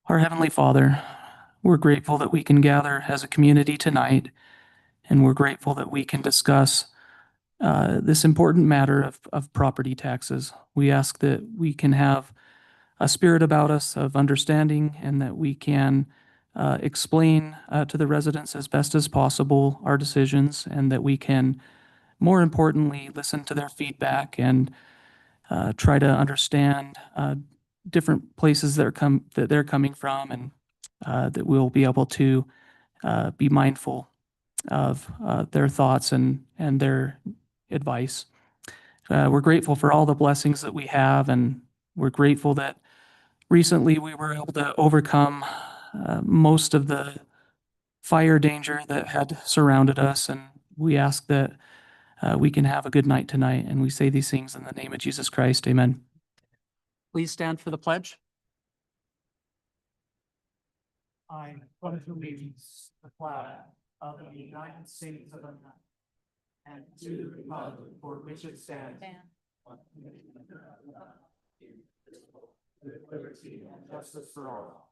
Our Heavenly Father, we're grateful that we can gather as a community tonight, and we're grateful that we can discuss this important matter of property taxes. We ask that we can have a spirit about us of understanding and that we can explain to the residents as best as possible our decisions, and that we can, more importantly, listen to their feedback and try to understand different places that they're coming from, and that we'll be able to be mindful of their thoughts and their advice. We're grateful for all the blessings that we have, and we're grateful that recently we were able to overcome most of the fire danger that had surrounded us, and we ask that we can have a good night tonight, and we say these things in the name of Jesus Christ. Amen. Please stand for the pledge. I pledge allegiance to the flag of the United States of America and to the republic for which it stands, with liberty and justice for all.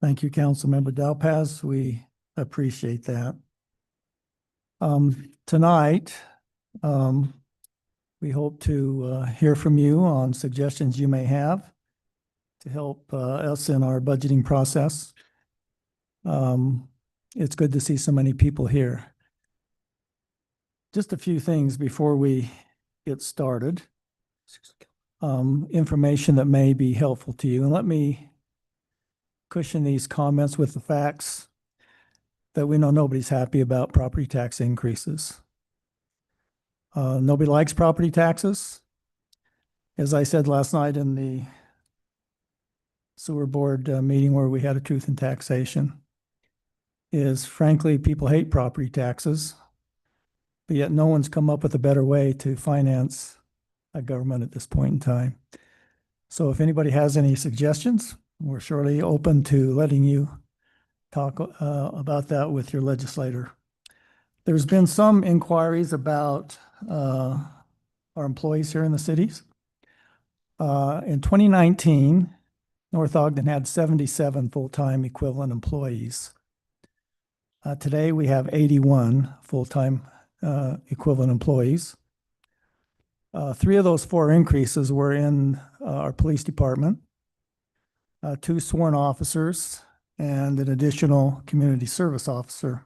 Thank you, Councilmember Dalpaz. We appreciate that. Tonight, we hope to hear from you on suggestions you may have to help us in our budgeting process. It's good to see so many people here. Just a few things before we get started. Information that may be helpful to you. And let me cushion these comments with the facts that we know nobody's happy about property tax increases. Nobody likes property taxes. As I said last night in the sewer board meeting where we had a truth in taxation, is frankly, people hate property taxes, but yet no one's come up with a better way to finance a government at this point in time. So if anybody has any suggestions, we're surely open to letting you talk about that with your legislator. There's been some inquiries about our employees here in the cities. In 2019, North Ogden had 77 full-time equivalent employees. Today, we have 81 full-time equivalent employees. 3 of those 4 increases were in our police department, 2 sworn officers, and an additional community service officer.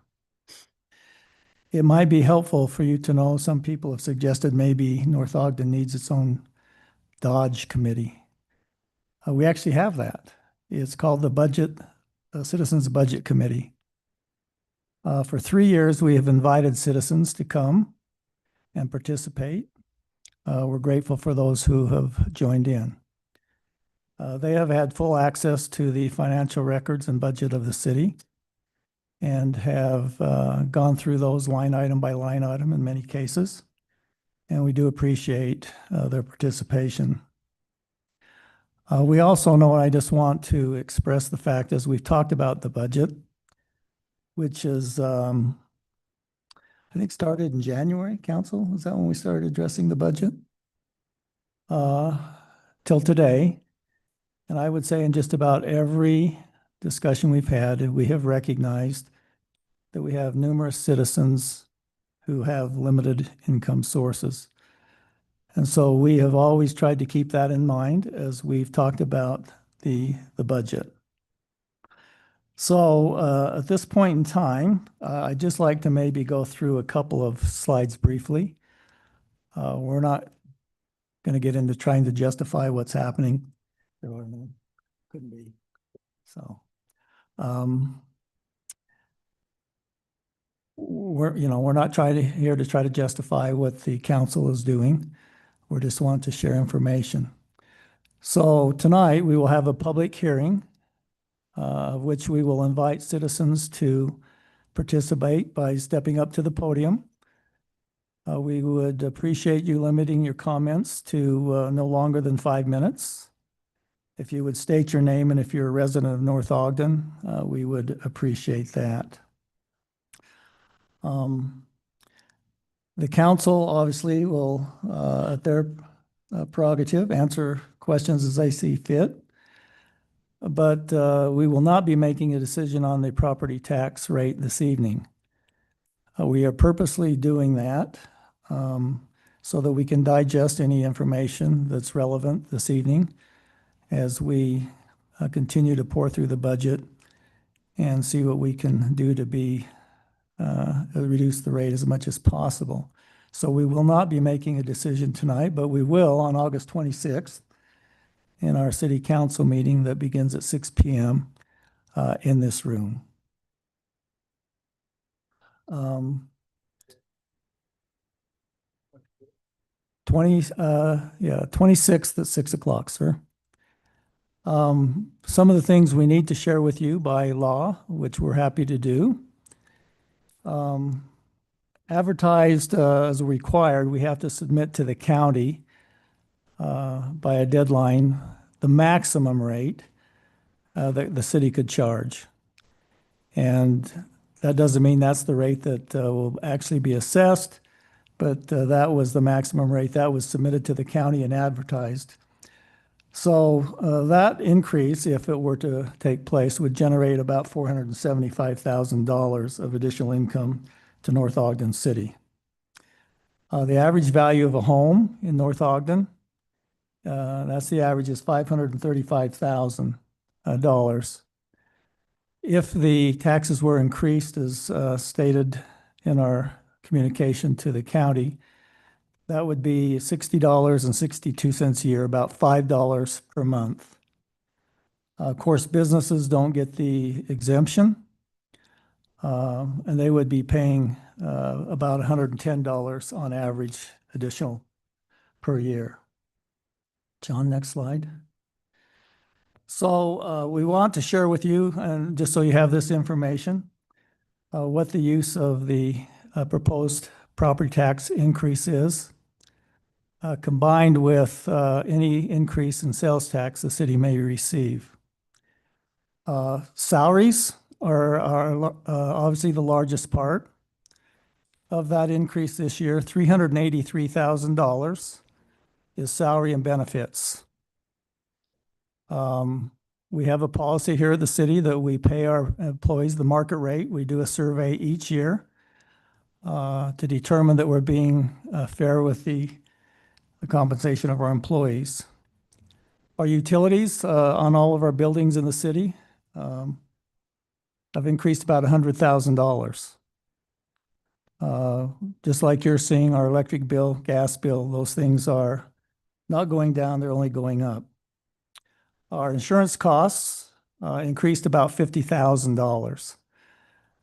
It might be helpful for you to know, some people have suggested maybe North Ogden needs its own Dodge committee. We actually have that. It's called the Citizens Budget Committee. For 3 years, we have invited citizens to come and participate. We're grateful for those who have joined in. They have had full access to the financial records and budget of the city and have gone through those line item by line item in many cases. And we do appreciate their participation. We also know, and I just want to express the fact, as we've talked about the budget, which is, I think started in January, Council? Is that when we started addressing the budget? Till today. And I would say in just about every discussion we've had, we have recognized that we have numerous citizens who have limited income sources. And so we have always tried to keep that in mind as we've talked about the budget. So at this point in time, I'd just like to maybe go through a couple of slides briefly. We're not going to get into trying to justify what's happening. Couldn't be. So we're not here to try to justify what the council is doing. We just want to share information. So tonight we will have a public hearing, which we will invite citizens to participate by stepping up to the podium. We would appreciate you limiting your comments to no longer than 5 minutes. If you would state your name and if you're a resident of North Ogden, we would appreciate that. The council obviously will, at their prerogative, answer questions as they see fit. But we will not be making a decision on the property tax rate this evening. We are purposely doing that so that we can digest any information that's relevant this evening as we continue to pour through the budget and see what we can do to reduce the rate as much as possible. So we will not be making a decision tonight, but we will on August 26th in our city council meeting that begins at 6 p.m. In this room. 26th at 6 o'clock, sir. Some of the things we need to share with you by law, which we're happy to do. Advertised as required, we have to submit to the county by a deadline the maximum rate that the city could charge. And that doesn't mean that's the rate that will actually be assessed, but that was the maximum rate that was submitted to the county and advertised. So that increase, if it were to take place, would generate about $475,000 of additional income to North Ogden City. The average value of a home in North Ogden, that's the average, is $535,000. If the taxes were increased as stated in our communication to the county, that would be $60.62 a year, about $5 per month. Of course, businesses don't get the exemption, and they would be paying about $110 on average additional per year. John, next slide. So we want to share with you, and just so you have this information, what the use of the proposed property tax increase is, combined with any increase in sales tax the city may receive. Salaries are obviously the largest part of that increase this year. $383,000 is salary and benefits. We have a policy here at the city that we pay our employees the market rate. We do a survey each year to determine that we're being fair with the compensation of our employees. Our utilities on all of our buildings in the city have increased about $100,000. Just like you're seeing, our electric bill, gas bill, those things are not going down, they're only going up. Our insurance costs increased about $50,000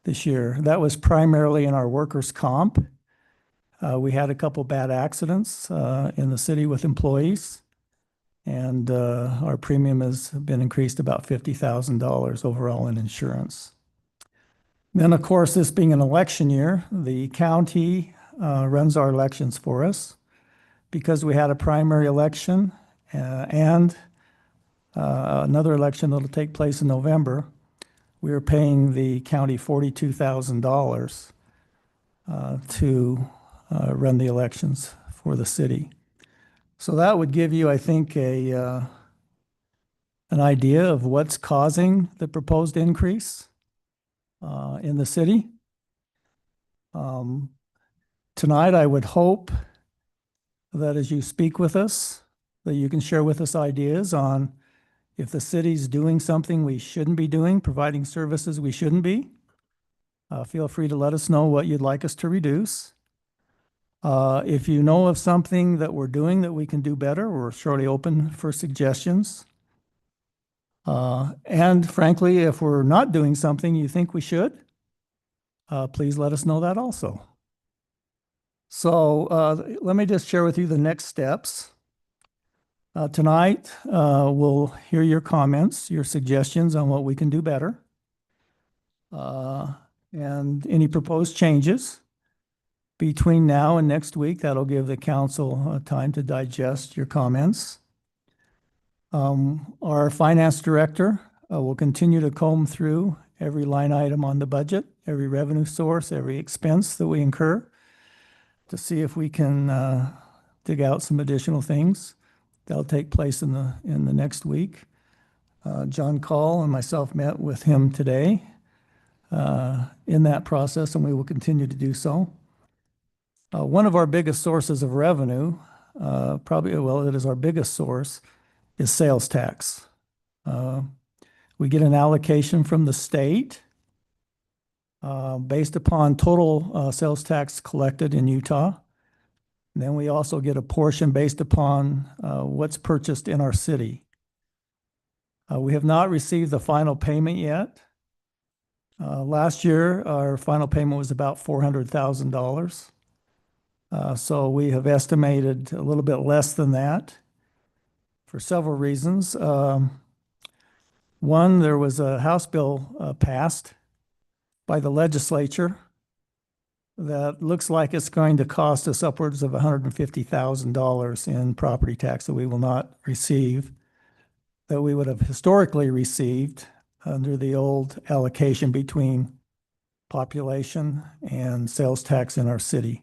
this year. That was primarily in our workers' comp. We had a couple bad accidents in the city with employees, and our premium has been increased about $50,000 overall in insurance. Then, of course, this being an election year, the county runs our elections for us. Because we had a primary election and another election that will take place in November, we are paying the county $42,000 to run the elections for the city. So that would give you, I think, an idea of what's causing the proposed increase in the city. Tonight, I would hope that as you speak with us, that you can share with us ideas on if the city's doing something we shouldn't be doing, providing services we shouldn't be. Feel free to let us know what you'd like us to reduce. If you know of something that we're doing that we can do better, we're surely open for suggestions. And frankly, if we're not doing something you think we should, please let us know that also. So let me just share with you the next steps. Tonight, we'll hear your comments, your suggestions on what we can do better, and any proposed changes. Between now and next week, that'll give the council time to digest your comments. Our finance director will continue to comb through every line item on the budget, every revenue source, every expense that we incur, to see if we can dig out some additional things. That'll take place in the next week. John Call and myself met with him today in that process, and we will continue to do so. One of our biggest sources of revenue, it is our biggest source, is sales tax. We get an allocation from the state based upon total sales tax collected in Utah. And then we also get a portion based upon what's purchased in our city. We have not received the final payment yet. Last year, our final payment was about $400,000. So we have estimated a little bit less than that for several reasons. One, there was a House bill passed by the legislature that looks like it's going to cost us upwards of $150,000 in property tax that we will not receive, that we would have historically received under the old allocation between population and sales tax in our city.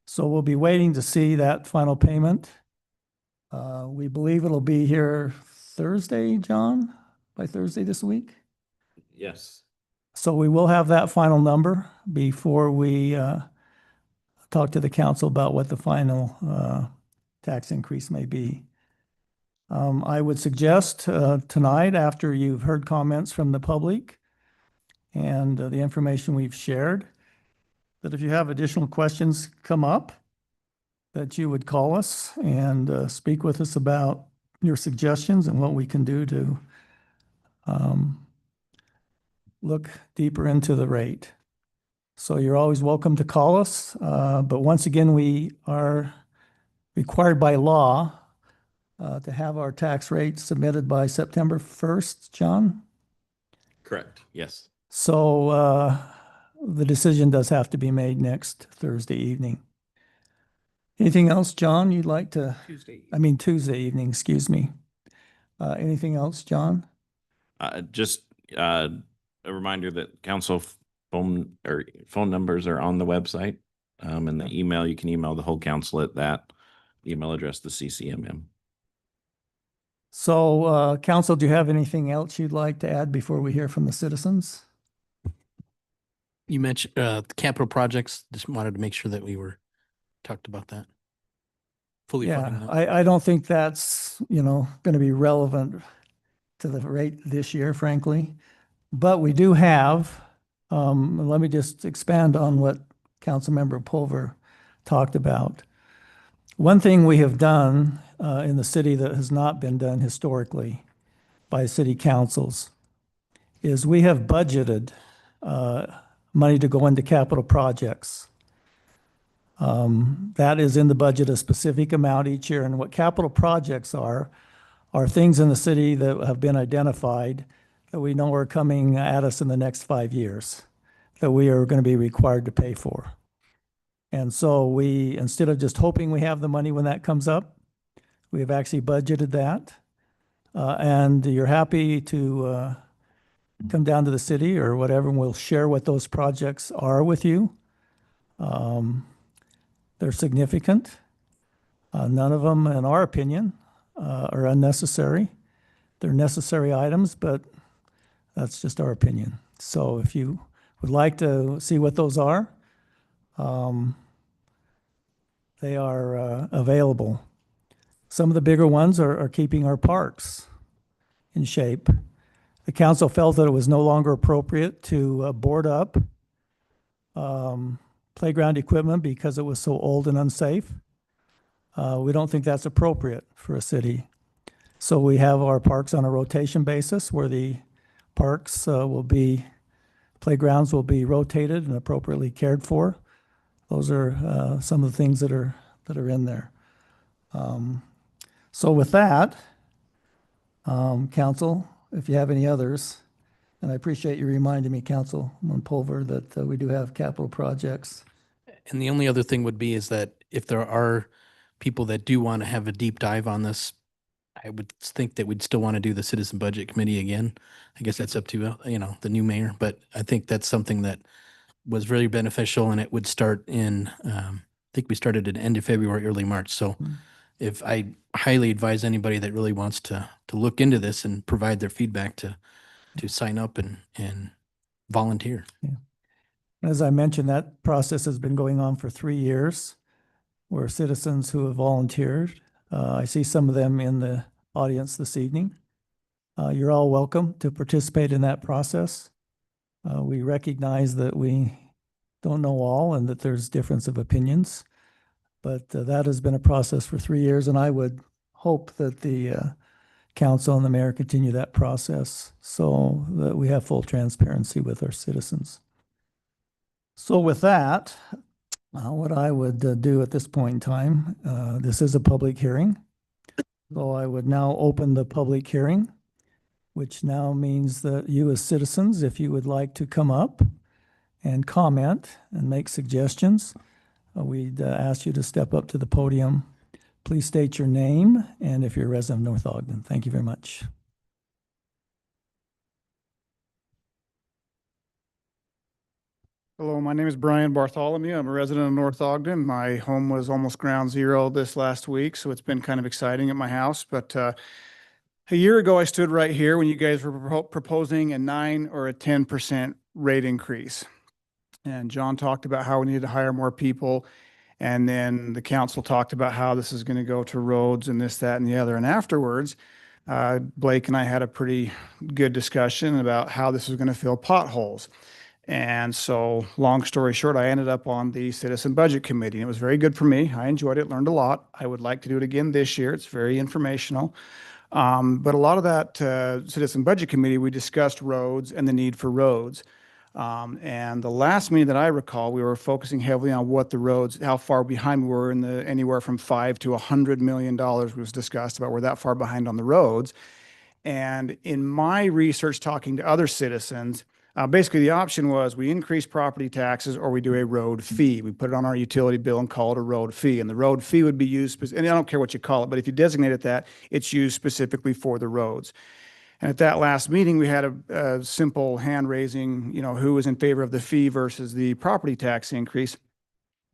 So we'll be waiting to see that final payment. We believe it'll be here Thursday, John, by Thursday this week. Yes. So we will have that final number before we talk to the council about what the final tax increase may be. I would suggest tonight, after you've heard comments from the public and the information we've shared, that if you have additional questions come up, that you would call us and speak with us about your suggestions and what we can do to look deeper into the rate. So you're always welcome to call us. But once again, we are required by law to have our tax rate submitted by September 1st, John. Correct. Yes. So the decision does have to be made next Thursday evening. Anything else, John, you'd like to? Tuesday evening, excuse me. Anything else, John? Just a reminder that council phone numbers are on the website. And the email, you can email the whole council at that email address, the CCMM. So, council, do you have anything else you'd like to add before we hear from the citizens? You mentioned capital projects. Just wanted to make sure that we were talked about that. Fully funding Yeah, that. I don't think that's, going to be relevant to the rate this year, frankly. But we do have, let me just expand on what Councilmember Pulver talked about. One thing we have done in the city that has not been done historically by city councils is we have budgeted money to go into capital projects. That is in the budget a specific amount each year. And what capital projects are things in the city that have been identified that we know are coming at us in the next 5 years that we are going to be required to pay for. And so we, instead of just hoping we have the money when that comes up, we have actually budgeted that. And you're happy to come down to the city or whatever, and we'll share what those projects are with you. They're significant. None of them, in our opinion, are unnecessary. They're necessary items, but that's just our opinion. So if you would like to see what those are, they are available. Some of the bigger ones are keeping our parks in shape. The council felt that it was no longer appropriate to board up playground equipment because it was so old and unsafe. We don't think that's appropriate for a city. So we have our parks on a rotation basis where the parks playgrounds will be rotated and appropriately cared for. Those are some of the things that are in there. So with that, council, if you have any others, and I appreciate you reminding me, Councilman Pulver, that we do have capital projects. And the only other thing would be is that if there are people that do want to have a deep dive on this, I would think that we'd still want to do the Citizen Budget Committee again. I guess that's up to, the new mayor, but I think that's something that was very beneficial, and it would start in think we started at end of February, early March. So Mm. if I highly advise anybody that really wants to look into this and provide their feedback to sign up and volunteer. As I mentioned, that process has been going on for 3 years, where citizens who have volunteered, I see some of them in the audience this evening. You're all welcome to participate in that process. We recognize that we don't know all and that there's difference of opinions, but that has been a process for 3 years, and I would hope that the council and the mayor continue that process so that we have full transparency with our citizens. So with that, what I would do at this point in time, this is a public hearing. So I would now open the public hearing, which now means that you as citizens, if you would like to come up and comment and make suggestions, we'd ask you to step up to the podium. Please state your name and if you're a resident of North Ogden. Thank you very much. Hello, my name is Brian Bartholomew. I'm a resident of North Ogden. My home was almost ground zero this last week, so it's been kind of exciting at my house. But a year ago, I stood right here when you guys were proposing a 9 or a 10% rate increase. And John talked about how we needed to hire more people. And then the council talked about how this is going to go to roads and this, that, and the other. And afterwards, Blake and I had a pretty good discussion about how this was going to fill potholes. And so, long story short, I ended up on the Citizen Budget Committee. And it was very good for me. I enjoyed it, learned a lot. I would like to do it again this year. It's very informational. But a lot of that Citizen Budget Committee, we discussed roads and the need for roads. And the last meeting that I recall, we were focusing heavily on what the roads, how far behind we were in the anywhere from $5 to $100 million was discussed about we're that far behind on the roads. And in my research, talking to other citizens, basically the option was we increase property taxes or we do a road fee. We put it on our utility bill and call it a road fee. And the road fee would be used, and I don't care what you call it, but if you designate it that, it's used specifically for the roads. And at that last meeting, we had a simple hand raising, who was in favor of the fee versus the property tax increase.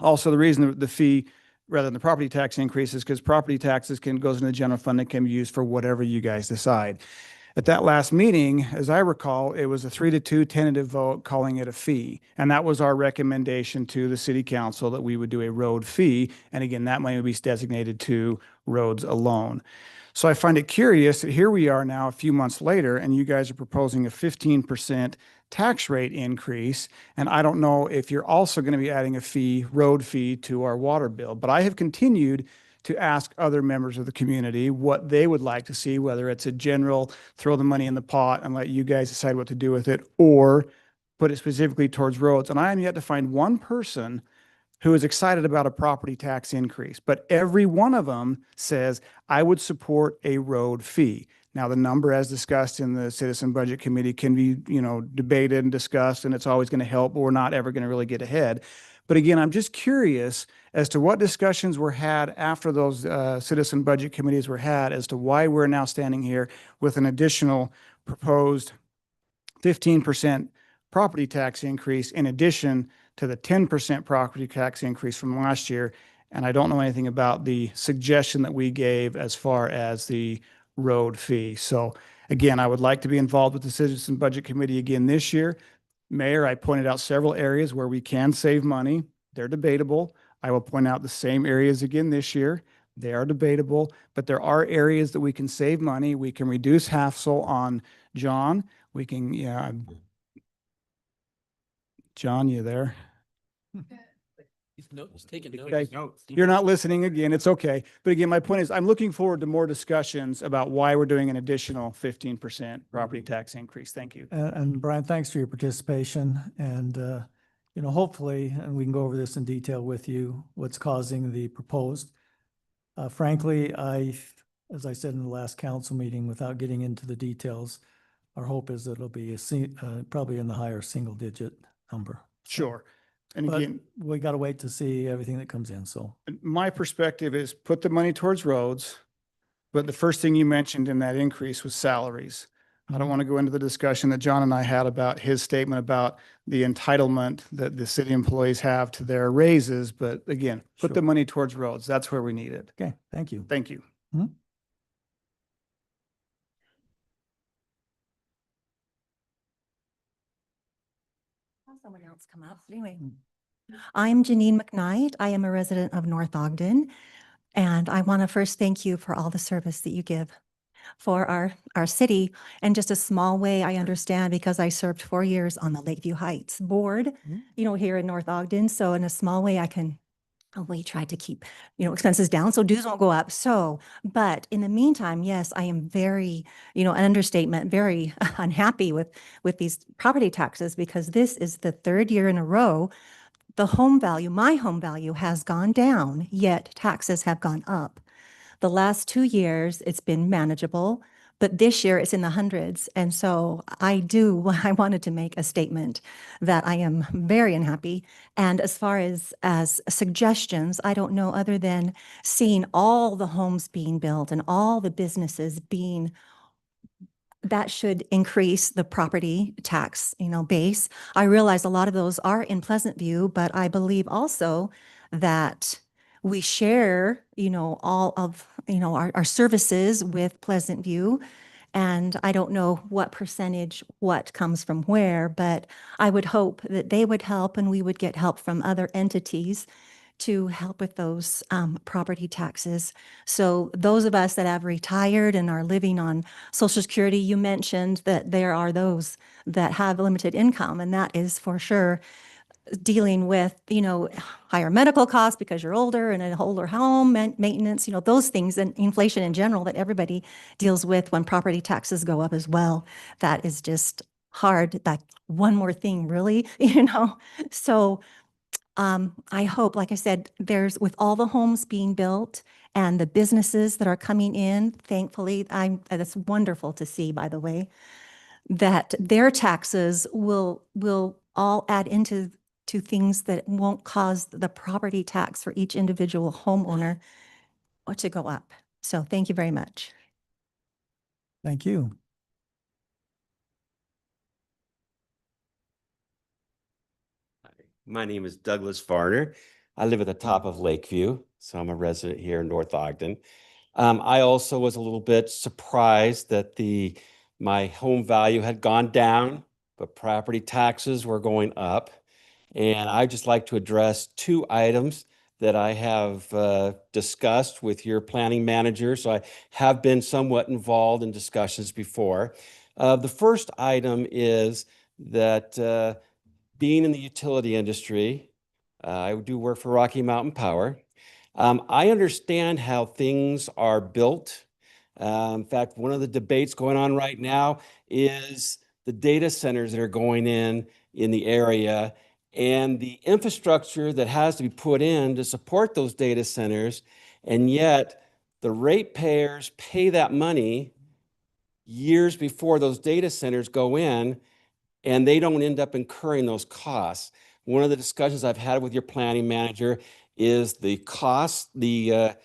Also, the reason the fee rather than the property tax increase is because property taxes goes into the general fund and can be used for whatever you guys decide. At that last meeting, as I recall, it was a 3-2 tentative vote calling it a fee. And that was our recommendation to the city council that we would do a road fee. And again, that money would be designated to roads alone. So I find it curious that here we are now a few months later, and you guys are proposing a 15% tax rate increase. And I don't know if you're also going to be adding a road fee to our water bill, but I have continued to ask other members of the community what they would like to see, whether it's a general throw the money in the pot and let you guys decide what to do with it, or put it specifically towards roads. And I am yet to find one person who is excited about a property tax increase, but every one of them says, I would support a road fee. Now, the number as discussed in the Citizen Budget Committee can be, debated and discussed, and it's always going to help, but we're not ever going to really get ahead. But again, I'm just curious as to what discussions were had after those Citizen Budget Committees were had as to why we're now standing here with an additional proposed 15% property tax increase in addition to the 10% property tax increase from last year. And I don't know anything about the suggestion that we gave as far as the road fee. So again, I would like to be involved with the Citizen Budget Committee again this year. Mayor, I pointed out several areas where we can save money. They're debatable. I will point out the same areas again this year. They are debatable, but there are areas that we can save money. We can reduce hassle on John. We can, John, you there? He's taking Okay. You're not listening again. It's okay. But again, my point is I'm looking forward to more discussions about why we're doing an additional 15% property tax increase. Thank you. And Brian, thanks for your participation. And, hopefully, and we can go over this in detail with you, what's causing the proposed. Frankly, as I said in the last council meeting, without getting into the details, our hope is that it'll be probably in the higher single digit number. Sure. And But again, we got to wait to see everything that comes in. So my perspective is put the money towards roads. But the first thing you mentioned in that increase was salaries. I don't want to go into the discussion that John and I had about his statement about the entitlement that the city employees have to their raises, but again, put the Sure. money towards roads. That's where we need it. Okay, thank you. Thank you. Have someone else come up. Anyway, I'm Janine McKnight. I am a resident of North Ogden, and I want to first thank you for all the service that you give for our city. In just a small way, I understand because I served 4 years on the Lakeview Heights Board, here in North Ogden. So in a small way, we try to keep, expenses down so dues won't go up. So, but in the meantime, yes, I am very, an understatement, very unhappy with these property taxes because this is the third year in a row. My home value has gone down, yet taxes have gone up. The last 2 years, it's been manageable, but this year it's in the hundreds. And so I wanted to make a statement that I am very unhappy. And as far as suggestions, I don't know other than seeing all the homes being built and all the businesses that should increase the property tax, base. I realize a lot of those are in Pleasant View, but I believe also that we share, all of, our services with Pleasant View. And I don't know what percentage, what comes from where, but I would hope that they would help and we would get help from other entities to help with those property taxes. So those of us that have retired and are living on Social Security, you mentioned that there are those that have limited income, and that is for sure dealing with, higher medical costs because you're older and an older home, maintenance, those things, and inflation in general that everybody deals with when property taxes go up as well. That is just hard. That one more thing, really, So I hope, like I said, with all the homes being built and the businesses that are coming in, thankfully, that's wonderful to see, by the way, that their taxes will all add into things that won't cause the property tax for each individual homeowner to go up. So thank you very much. Thank you. My name is Douglas Varner. I live at the top of Lakeview, so I'm a resident here in North Ogden. I also was a little bit surprised that my home value had gone down, but property taxes were going up. And I'd just like to address two items that I have discussed with your planning manager. So I have been somewhat involved in discussions before. The first item is that being in the utility industry, I do work for Rocky Mountain Power. I understand how things are built. In fact, one of the debates going on right now is the data centers that are going in the area and the infrastructure that has to be put in to support those data centers. And yet the ratepayers pay that money years before those data centers go in, and they don't end up incurring those costs. One of the discussions I've had with your planning manager is the cost, the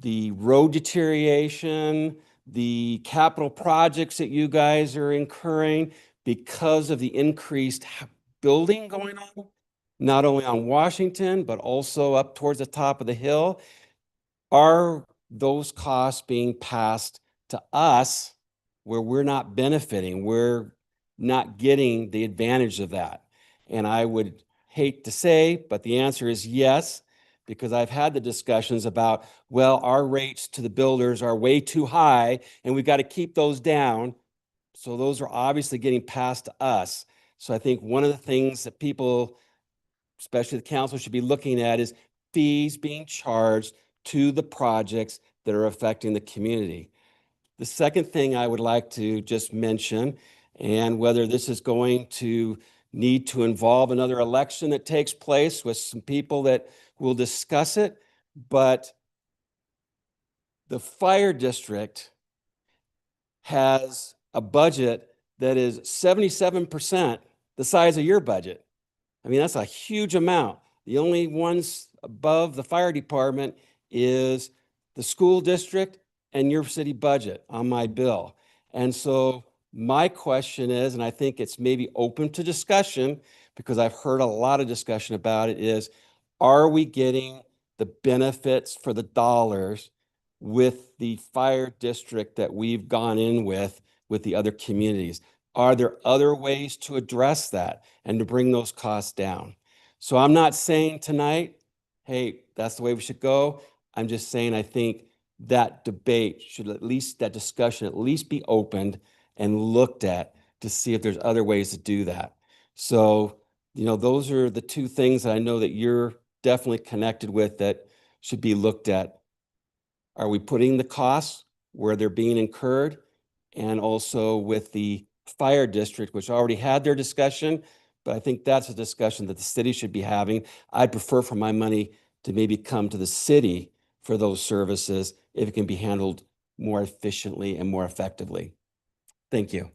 road deterioration, the capital projects that you guys are incurring because of the increased building going on, not only on Washington, but also up towards the top of the hill. Are those costs being passed to us where we're not benefiting? We're not getting the advantage of that. And I would hate to say, but the answer is yes, because I've had the discussions about, well, our rates to the builders are way too high and we've got to keep those down. So those are obviously getting passed to us. So I think one of the things that people, especially the council, should be looking at is fees being charged to the projects that are affecting the community. The second thing I would like to just mention, and whether this is going to need to involve another election that takes place with some people that will discuss it, but the fire district has a budget that is 77% the size of your budget. I mean, that's a huge amount. The only ones above the fire department is the school district and your city budget on my bill. And so My question is, and I think it's maybe open to discussion because I've heard a lot of discussion about it, is are we getting the benefits for the dollars with the fire district that we've gone in with the other communities? Are there other ways to address that and to bring those costs down? So I'm not saying tonight, hey, that's the way we should go. I'm just saying I think that debate should at least, that discussion at least be opened and looked at to see if there's other ways to do that. So, you know, those are the two things that I know that you're definitely connected with that should be looked at. Are we putting the costs where they're being incurred? And also with the fire district, which already had their discussion, but I think that's a discussion that the city should be having. I'd prefer for my money to maybe come to the city for those services if it can be handled more efficiently and more effectively. Thank you.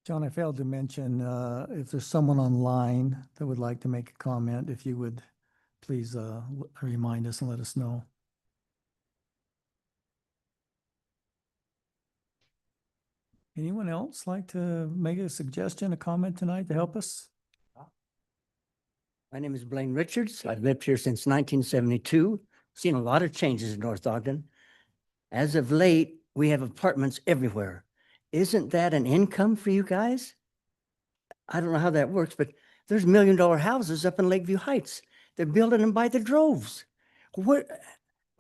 John, I failed to mention, if there's someone online that would like to make a comment, if you would please remind us and let us know. Anyone else like to make a suggestion, a comment tonight to help us? My name is Blaine Richards. I've lived here since 1972, seen a lot of changes in North Ogden. As of late, we have apartments everywhere. Isn't that an income for you guys? I don't know how that works, but there's $1 million houses up in Lakeview Heights. They're building them by the droves.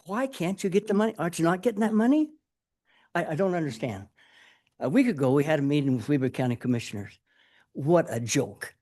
Why can't you get the money? Aren't you not getting that money? I don't understand. A week ago, we had a meeting with Weber County Commissioners. What a joke.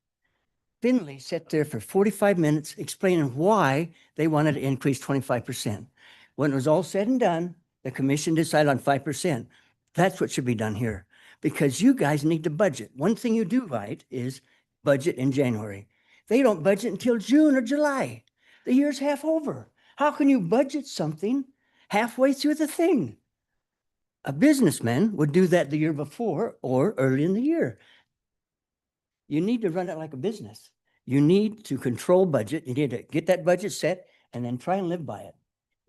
Finley sat there for 45 minutes explaining why they wanted to increase 25%. When it was all said and done, the commission decided on 5%. That's what should be done here because you guys need to budget. One thing you do right is budget in January. They don't budget until June or July. The year's half over. How can you budget something halfway through the thing? A businessman would do that the year before or early in the year. You need to run it like a business. You need to control budget. You need to get that budget set and then try and live by it.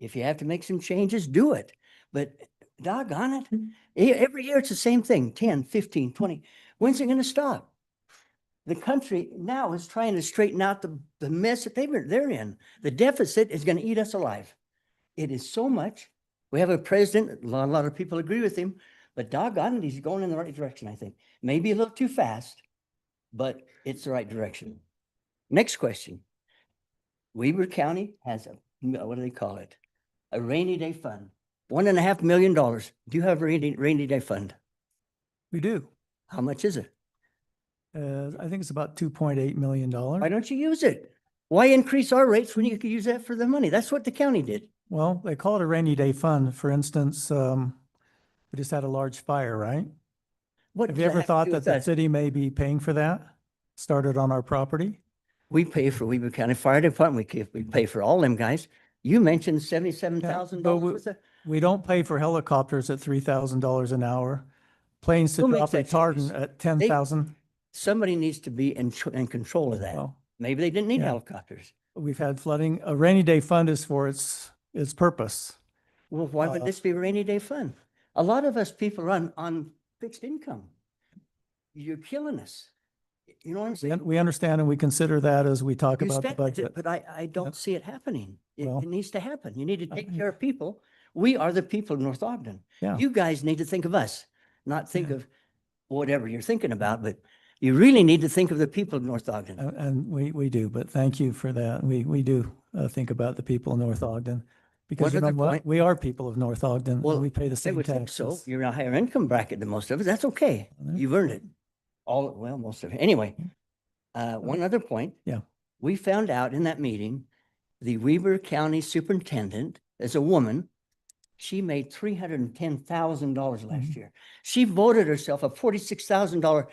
If you have to make some changes, do it. But doggone it, every year it's the same thing, 10, 15, 20. When's it going to stop? The country now is trying to straighten out the mess that they're in. The deficit is going to eat us alive. It is so much. We have a president, a lot of people agree with him, but doggone it, he's going in the right direction, I think. Maybe a little too fast, but it's the right direction. Next question. Weber County has a, what do they call it? A rainy day fund, $1.5 million. Do you have a rainy day fund? We do. How much is it? I think it's about $2.8 million. Why don't you use it? Why increase our rates when you could use that for the money? That's what the county did. Well, they call it a rainy day fund. For instance, we just had a large fire, right? What Have does you ever have to thought do that with the us? city may be paying for that? Started on our property? We pay for Weber County Fire Department. We pay for all them guys. You mentioned $77,000 worth of. We don't pay for helicopters at $3,000 an hour. Planes to Who drop makes that retardant choice? at 10,000. Somebody needs to be in control of that. Well, Maybe they didn't need yeah. helicopters. we've had flooding. A rainy day fund is for its purpose. Well, why would this be a rainy day fund? A lot of us people run on fixed income. You're killing us. You know what I'm saying? We understand and we consider that as we talk You about the spent budget. But I don't see it happening. Well, It needs to happen. You need to take care of people. We are the people of North Ogden. Yeah. You guys need to think of us, not think Yeah. of whatever you're thinking about, but you really need to think of the people of North Ogden. And we do, but thank you for that. We do think about the people of North Ogden. Because One you know other what? point- We are people of North Ogden. Well, and we pay the I same would think so. taxes. You're in a higher income bracket than most of us. That's okay. Mhm. You've earned it. Most of it. Anyway, one other point. Yeah. We found out in that meeting, the Weber County Superintendent is a woman. She made $310,000 last Mhm. year. She voted herself a $46,000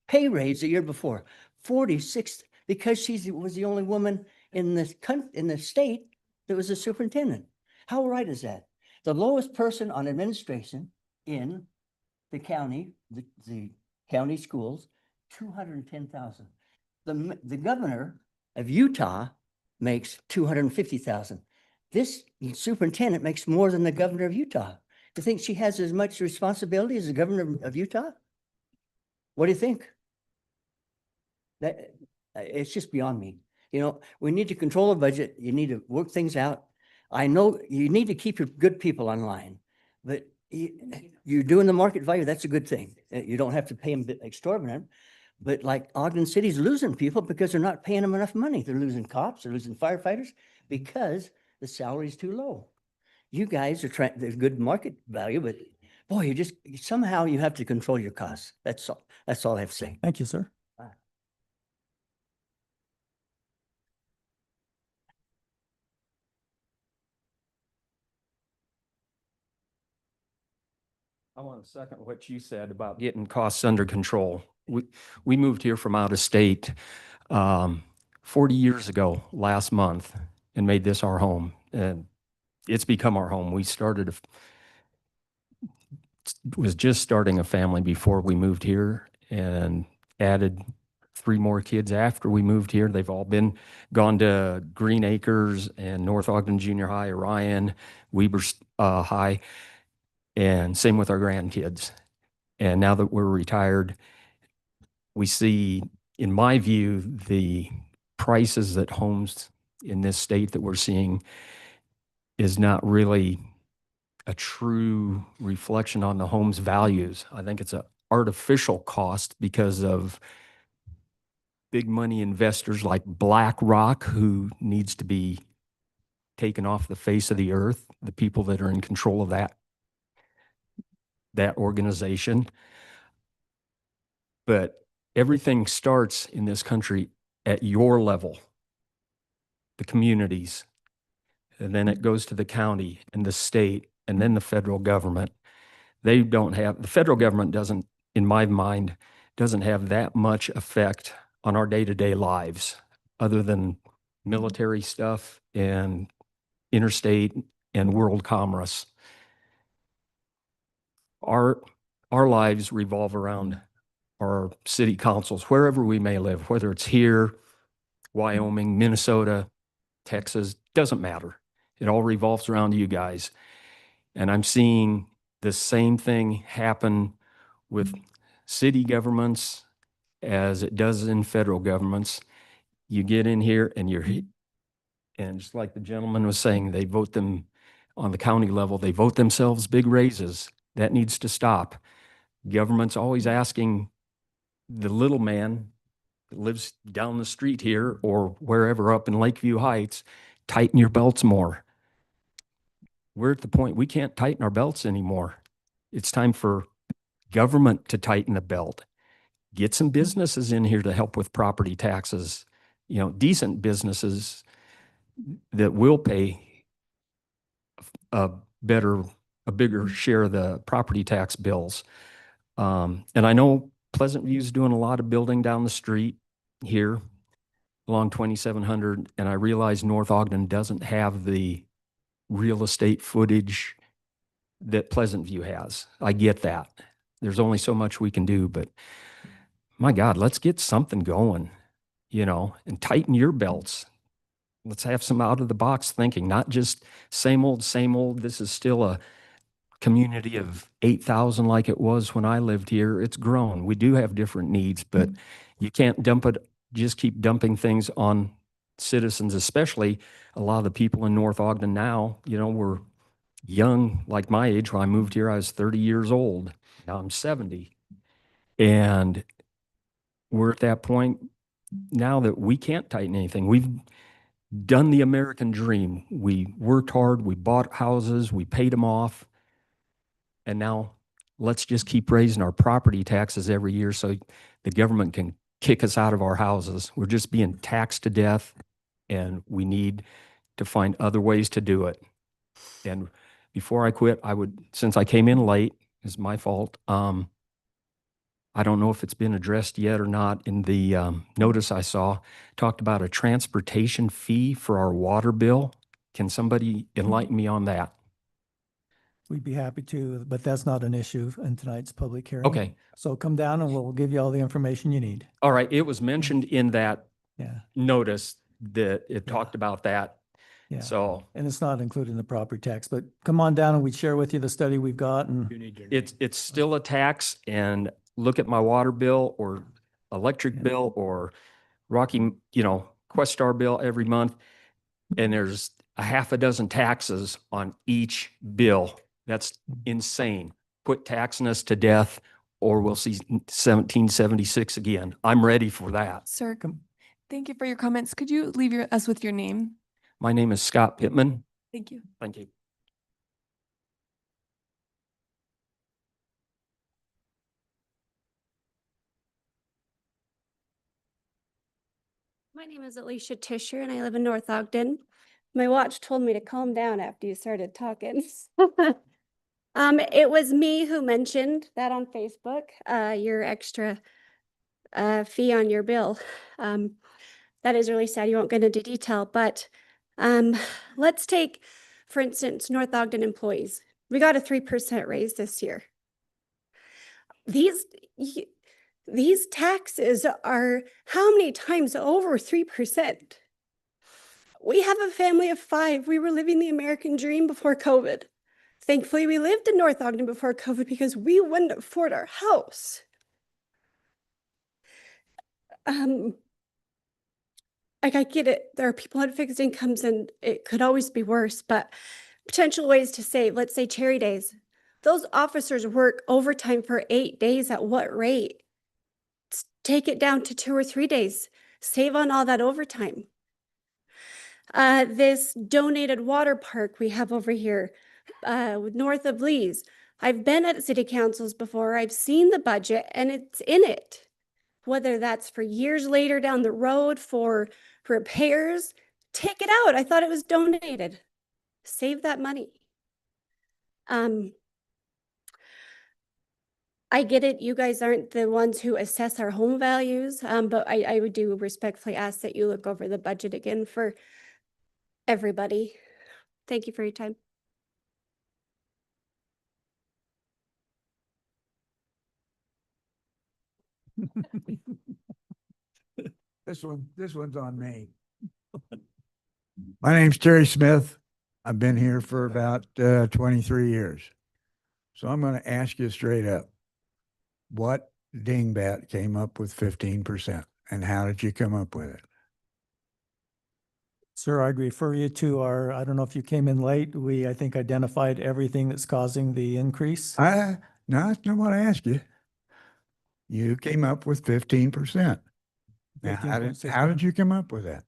pay raise the year before. 46, because she was the only woman in the state that was a superintendent. How right is that? The lowest person on administration in the county, the county schools, 210,000. The governor of Utah makes 250,000. This superintendent makes more than the governor of Utah. Do you think she has as much responsibility as the governor of Utah? What do you think? That, it's just beyond me. You know, we need to control the budget. You need to work things out. I know you need to keep your good people online, but you're doing the market value. That's a good thing. You don't have to pay them exorbitant. But like Ogden City's losing people because they're not paying them enough money. They're losing cops, they're losing firefighters because the salary is too low. You guys are trying, there's good market value, but boy, you just, somehow you have to control your costs. That's all I have to say. Thank you, sir. I want to second what you said about getting costs under control. We moved here from out of state 40 years ago last month and made this our home. And it's become our home. We was just starting a family before we moved here and added 3 more kids after we moved here. They've all gone to Green Acres and North Ogden Junior High, Orion, Weber's High, and same with our grandkids. And now that we're retired, we see, in my view, the prices that homes in this state that we're seeing is not really a true reflection on the home's values. I think it's an artificial cost because of big money investors like BlackRock, who needs to be taken off the face of the earth, the people that are in control of that organization. But everything starts in this country at your level, the communities, and then it goes to the county and the state and then the federal government. The federal government doesn't, in my mind, doesn't have that much effect on our day-to-day lives other than military stuff and interstate and world commerce. Our lives revolve around our city councils, wherever we may live, whether it's here, Wyoming, Minnesota, Texas, doesn't matter. It all revolves around you guys. And I'm seeing the same thing happen with city governments as it does in federal governments. You get in here and and just like the gentleman was saying, they vote them on the county level, they vote themselves big raises. That needs to stop. Government's always asking the little man that lives down the street here or wherever up in Lakeview Heights, tighten your belts more. We're at the point we can't tighten our belts anymore. It's time for government to tighten the belt. Get some businesses in here to help with property taxes, decent businesses that will pay a bigger share of the property tax bills. And I know Pleasant View is doing a lot of building down the street here along 2700. And I realize North Ogden doesn't have the real estate footage that Pleasant View has. I get that. There's only so much we can do, but my God, let's get something going, and tighten your belts. Let's have some out of the box thinking, not just same old, same old. This is still a community of 8,000 like it was when I lived here. It's grown. We do have different needs, but you can't just keep dumping things on citizens, especially a lot of the people in North Ogden now, were young, like my age. When I moved here, I was 30 years old. Now I'm 70. And we're at that point now that we can't tighten anything. We've done the American dream. We worked hard, we bought houses, we paid them off. And now let's just keep raising our property taxes every year so the government can kick us out of our houses. We're just being taxed to death, and we need to find other ways to do it. And before I quit, since I came in late, it's my fault. I don't know if it's been addressed yet or not. In the notice I saw, talked about a transportation fee for our water bill. Can somebody enlighten me on that? We'd be happy to, but that's not an issue in tonight's public hearing. Okay. So come down and we'll give you all the information you need. All right. It was mentioned in that Yeah. notice that it talked about that. Yeah. So And it's not included in the property tax, but come on down and we'd share with you the study we've got and it's still a tax, and look at my water bill or electric Yeah. bill or Rocky, Questar bill every month. And there's a half a dozen taxes on each bill. That's insane. Quit taxing us to death or we'll see 1776 again. I'm ready for that. Sir, thank you for your comments. Could you leave us with your name? My name is Scott Pittman. Thank you. Thank you. My name is Alicia Tischer and I live in North Ogden. My watch told me to calm down after you started talking. It was me who mentioned that on Facebook, your extra fee on your bill. That is really sad. You won't get into detail, but let's take, for instance, North Ogden employees. We got a 3% raise this year. These taxes are how many times over 3%? We have a family of 5. We were living the American dream before COVID. Thankfully, we lived in North Ogden before COVID because we wouldn't afford our house. I get it. There are people on fixed incomes and it could always be worse, but potential ways to save, let's say cherry days. Those officers work overtime for 8 days at what rate? Take it down to 2 or 3 days. Save on all that overtime. This donated water park we have over here, north of Lee's. I've been at city councils before. I've seen the budget and it's in it. Whether that's for years later down the road for repairs, take it out. I thought it was donated. Save that money. I get it. You guys aren't the ones who assess our home values, but I would do respectfully ask that you look over the budget again for everybody. Thank you for your time. This one's on me. My name's Terry Smith. I've been here for about 23 years. So I'm going to ask you straight up. What dingbat came up with 15% and how did you come up with it? Sir, I'd refer you to I don't know if you came in late. I think, identified everything that's causing the increase. No, that's not what I asked you. You came up with 15%. Now, how did you come up with that?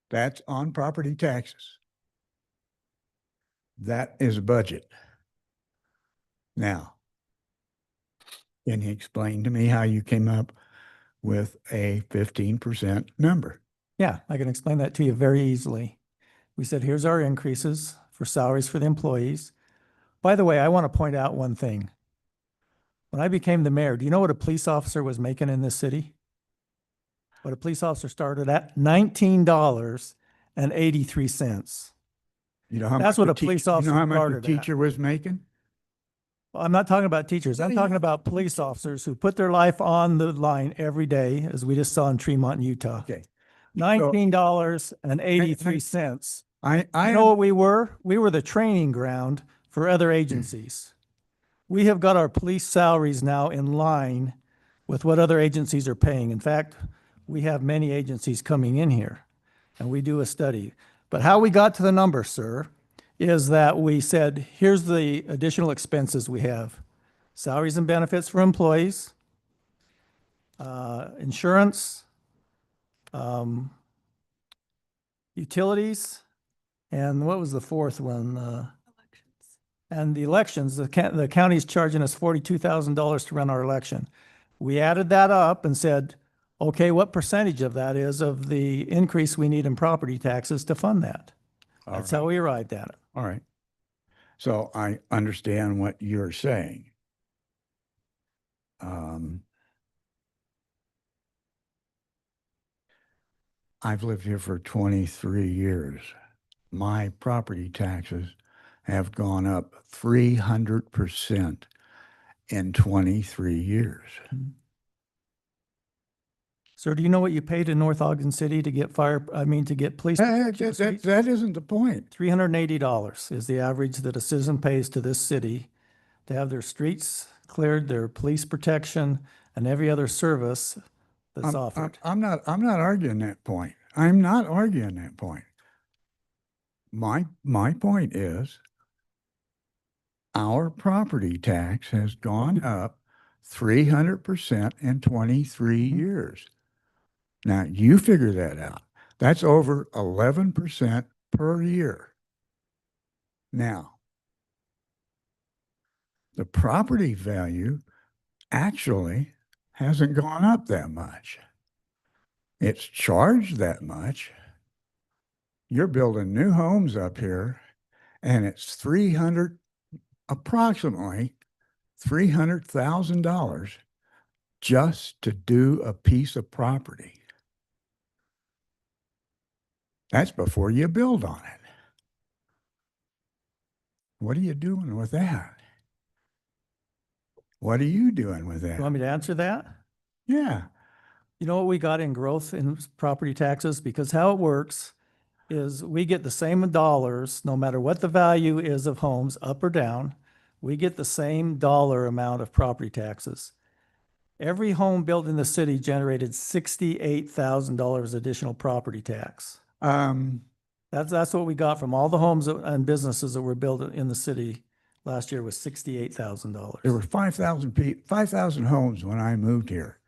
That's on property taxes. That is a budget. Now, can you explain to me how you came up with a 15% number? Yeah, I can explain that to you very easily. We said, here's our increases for salaries for the employees. By the way, I want to point out one thing. When I became the mayor, do you know what a police officer was making in this city? What a police officer started at $19.83. You know how That's much what a police you officer know how much a started at. teacher was making? Well, I'm not talking about teachers. I'm talking about police officers who put their life on the line every day, as we just saw in Tremont, Utah. Okay. $19.83. I You know what we were? We were the training ground for other agencies. We have got our police salaries now in line with what other agencies are paying. In fact, we have many agencies coming in here and we do a study. But how we got to the number, sir, is that we said, here's the additional expenses we have. Salaries and benefits for employees, insurance, utilities, and what was the fourth one? And the elections, the county's charging us $42,000 to run our election. We added that up and said, okay, what percentage of that is of the increase we need in property taxes to fund that? That's how we arrived at it. All right. So I understand what you're saying. I've lived here for 23 years. My property taxes have gone up 300% in 23 years. Sir, do you know what you paid in North Ogden City to get to get police? That isn't the point. $380 is the average that a citizen pays to this city to have their streets cleared, their police protection, and every other service that's offered. I'm not arguing that point. I'm not arguing that point. My point is our property tax has gone up 300% in 23 years. Now you figure that out. That's over 11% per year. Now, the property value actually hasn't gone up that much. It's charged that much. You're building new homes up here, and it's approximately $300,000 just to do a piece of property. That's before you build on it. What are you doing with that? What are you doing with You that? want me to answer that? Yeah. You know what we got in growth in property taxes? Because how it works is we get the same dollars, no matter what the value is of homes, up or down, we get the same dollar amount of property taxes. Every home built in the city generated $68,000 additional property tax. That's what we got from all the homes and businesses that were built in the city last year was $68,000. There were 5,000 homes when I moved here.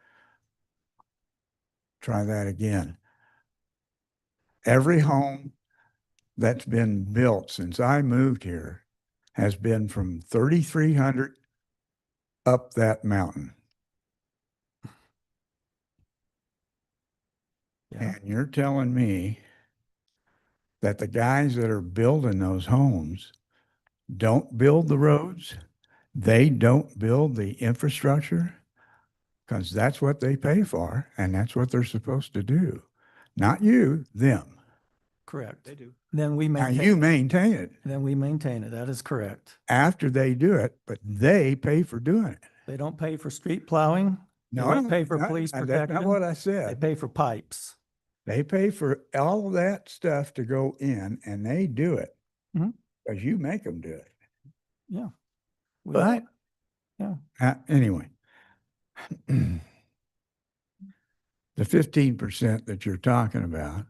Try that again. Every home that's been built since I moved here has been from 3,300 up that mountain. Yeah. And you're telling me that the guys that are building those homes don't build the roads, they don't build the infrastructure, because that's what they pay for, and that's what they're supposed to do. Not you, them. Correct. They do. Then we Now maintain. you maintain it Then we maintain it. That is correct. after they do it, but they pay for doing it. They don't pay for street plowing. They No, don't pay for police that's protection. not what I They said. pay for pipes. They pay for all of that stuff to go in, and they do it Mhm. because you make them do it. Yeah. We But Yeah. Anyway, the 15% that you're talking about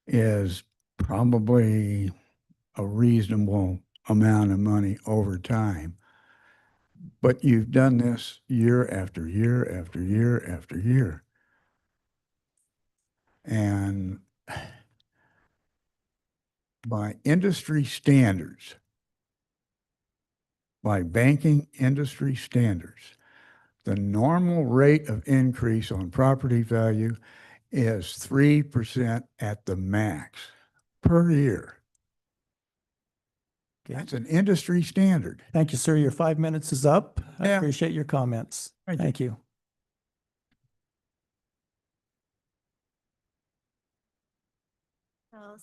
is probably a reasonable amount of money over time. But you've done this year after year after year after year. And by industry standards, by banking industry standards, the normal rate of increase on property value is 3% at the max per year. Okay. That's an industry standard. Thank you, sir. Your 5 minutes is up. I Yeah. appreciate your comments. Thank you. Thank you. Well,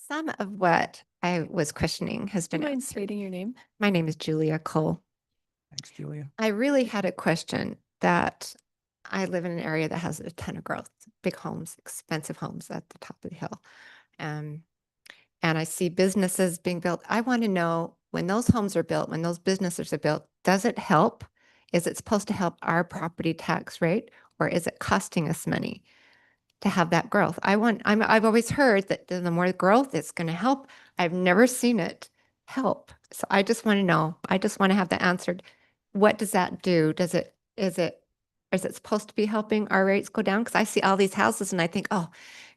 some of what I was questioning has Do been you mind answered. stating your name? My name is Julia Cole. Thanks, Julia. I really had a question that I live in an area that has a ton of growth, big homes, expensive homes at the top of the hill. And I see businesses being built. I want to know when those homes are built, when those businesses are built, does it help? Is it supposed to help our property tax rate, or is it costing us money to have that growth? I've always heard that the more growth, it's going to help. I've never seen it help. So I just want to know, I just want to have that answered. What does that do? Is it supposed to be helping our rates go down? Because I see all these houses and I think, oh,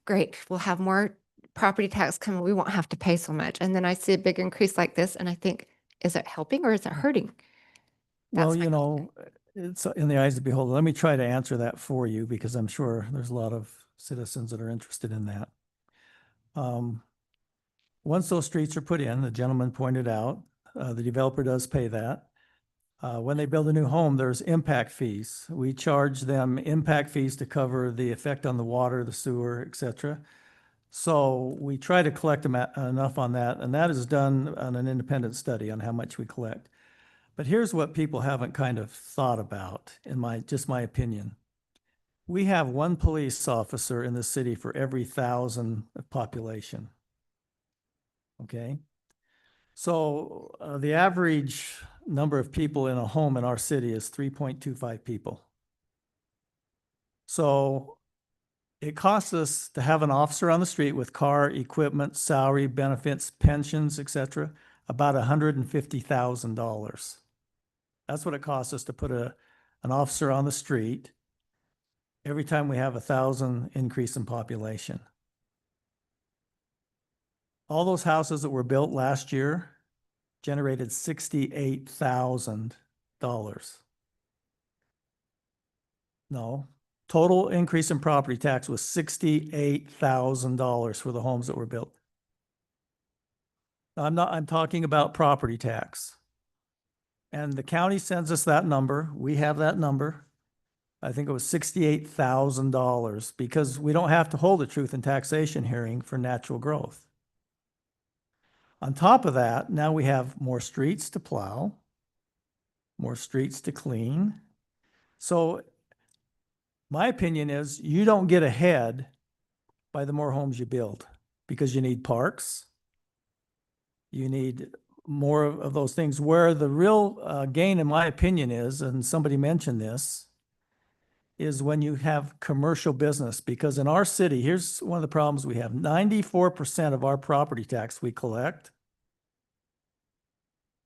great, we'll have more property tax coming. We won't have to pay so much. And then I see a big increase like this and I think, is it helping or is it hurting? Well, That's my you know, it's in the eyes of the beholder. Let me try to answer that for you because I'm sure there's a lot of citizens that are interested in that. Once those streets are put in, the gentleman pointed out, the developer does pay that. When they build a new home, there's impact fees. We charge them impact fees to cover the effect on the water, the sewer, et cetera. So we try to collect enough on that, and that is done on an independent study on how much we collect. But here's what people haven't kind of thought about, in my opinion. We have one police officer in the city for every 1,000 of population. Okay? So the average number of people in a home in our city is 3.25 people. So it costs us to have an officer on the street with car, equipment, salary, benefits, pensions, etc., about $150,000. That's what it costs us to put an officer on the street every time we have 1,000 increase in population. All those houses that were built last year generated $68,000. No, total increase in property tax was $68,000 for the homes that were built. I'm talking about property tax. And the county sends us that number. We have that number. I think it was $68,000 because we don't have to hold a truth and taxation hearing for natural growth. On top of that, now we have more streets to plow, more streets to clean. So my opinion is you don't get ahead by the more homes you build because you need parks. You need more of those things. Where the real gain, in my opinion, is, and somebody mentioned this, is when you have commercial business. Because in our city, here's one of the problems we have. 94% of our property tax we collect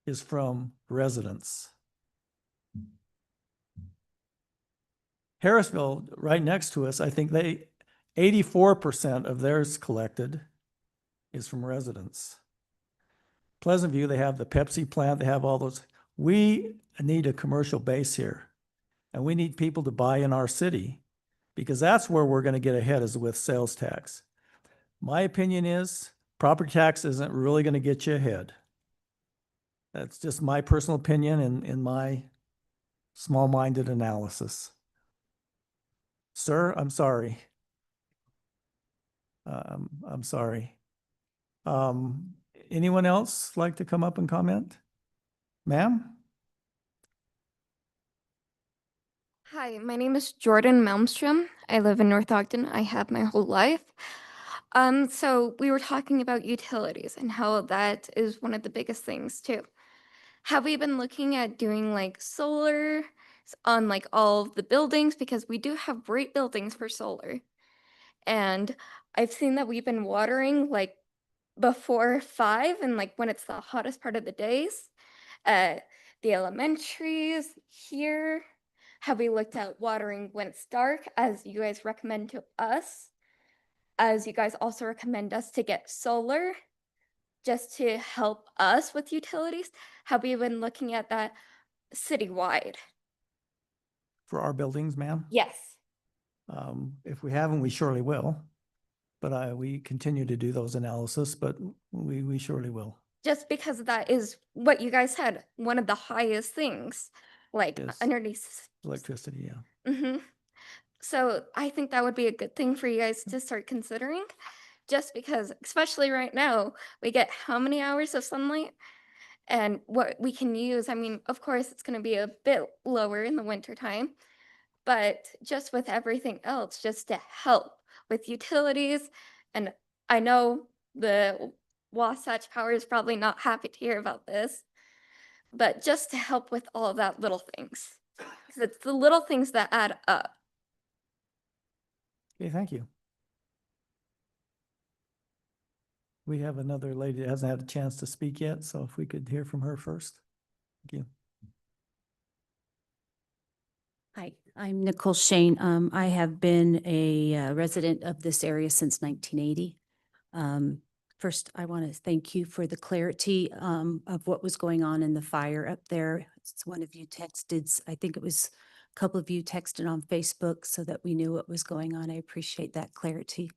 is from residents. Harrisville, right next to us, I think 84% of theirs collected is from residents. Pleasant View, they have the Pepsi plant, they have all those. We need a commercial base here, and we need people to buy in our city because that's where we're going to get ahead, is with sales tax. My opinion is property tax isn't really going to get you ahead. That's just my personal opinion and in my small-minded analysis. Sir, I'm sorry. I'm sorry. Anyone else like to come up and comment? Ma'am? Hi, my name is Jordan Malmstrom. I live in North Ogden. I have my whole life. So we were talking about utilities and how that is one of the biggest things too. Have we been looking at doing like solar on like all of the buildings? Because we do have great buildings for solar. And I've seen that we've been watering like before 5 and like when it's the hottest part of the days. The elementaries here. Have we looked at watering when it's dark, as you guys recommend to us? As you guys also recommend us to get solar just to help us with utilities? Have we been looking at that citywide? For our buildings, ma'am? Yes. If we haven't, we surely will. But we continue to do those analysis, but we surely will. Just because that is what you guys said, one of the highest things, like Yes. underneath. Electricity, yeah. Mm-hmm. So I think that would be a good thing for you guys to start considering, just because, especially right now, we get how many hours of sunlight and what we can use. I mean, of course, it's going to be a bit lower in the winter time, but just with everything else, just to help with utilities. And I know the Wasatch Power is probably not happy to hear about this, but just to help with all of that little things, because it's the little things that add up. Okay, thank you. We have another lady that hasn't had a chance to speak yet, so if we could hear from her first. Thank you. Hi, I'm Nicole Shane. I have been a resident of this area since 1980. First, I want to thank you for the clarity of what was going on in the fire up there. It's one of you texted, I think it was a couple of you texted on Facebook so that we knew what was going on. I appreciate that clarity.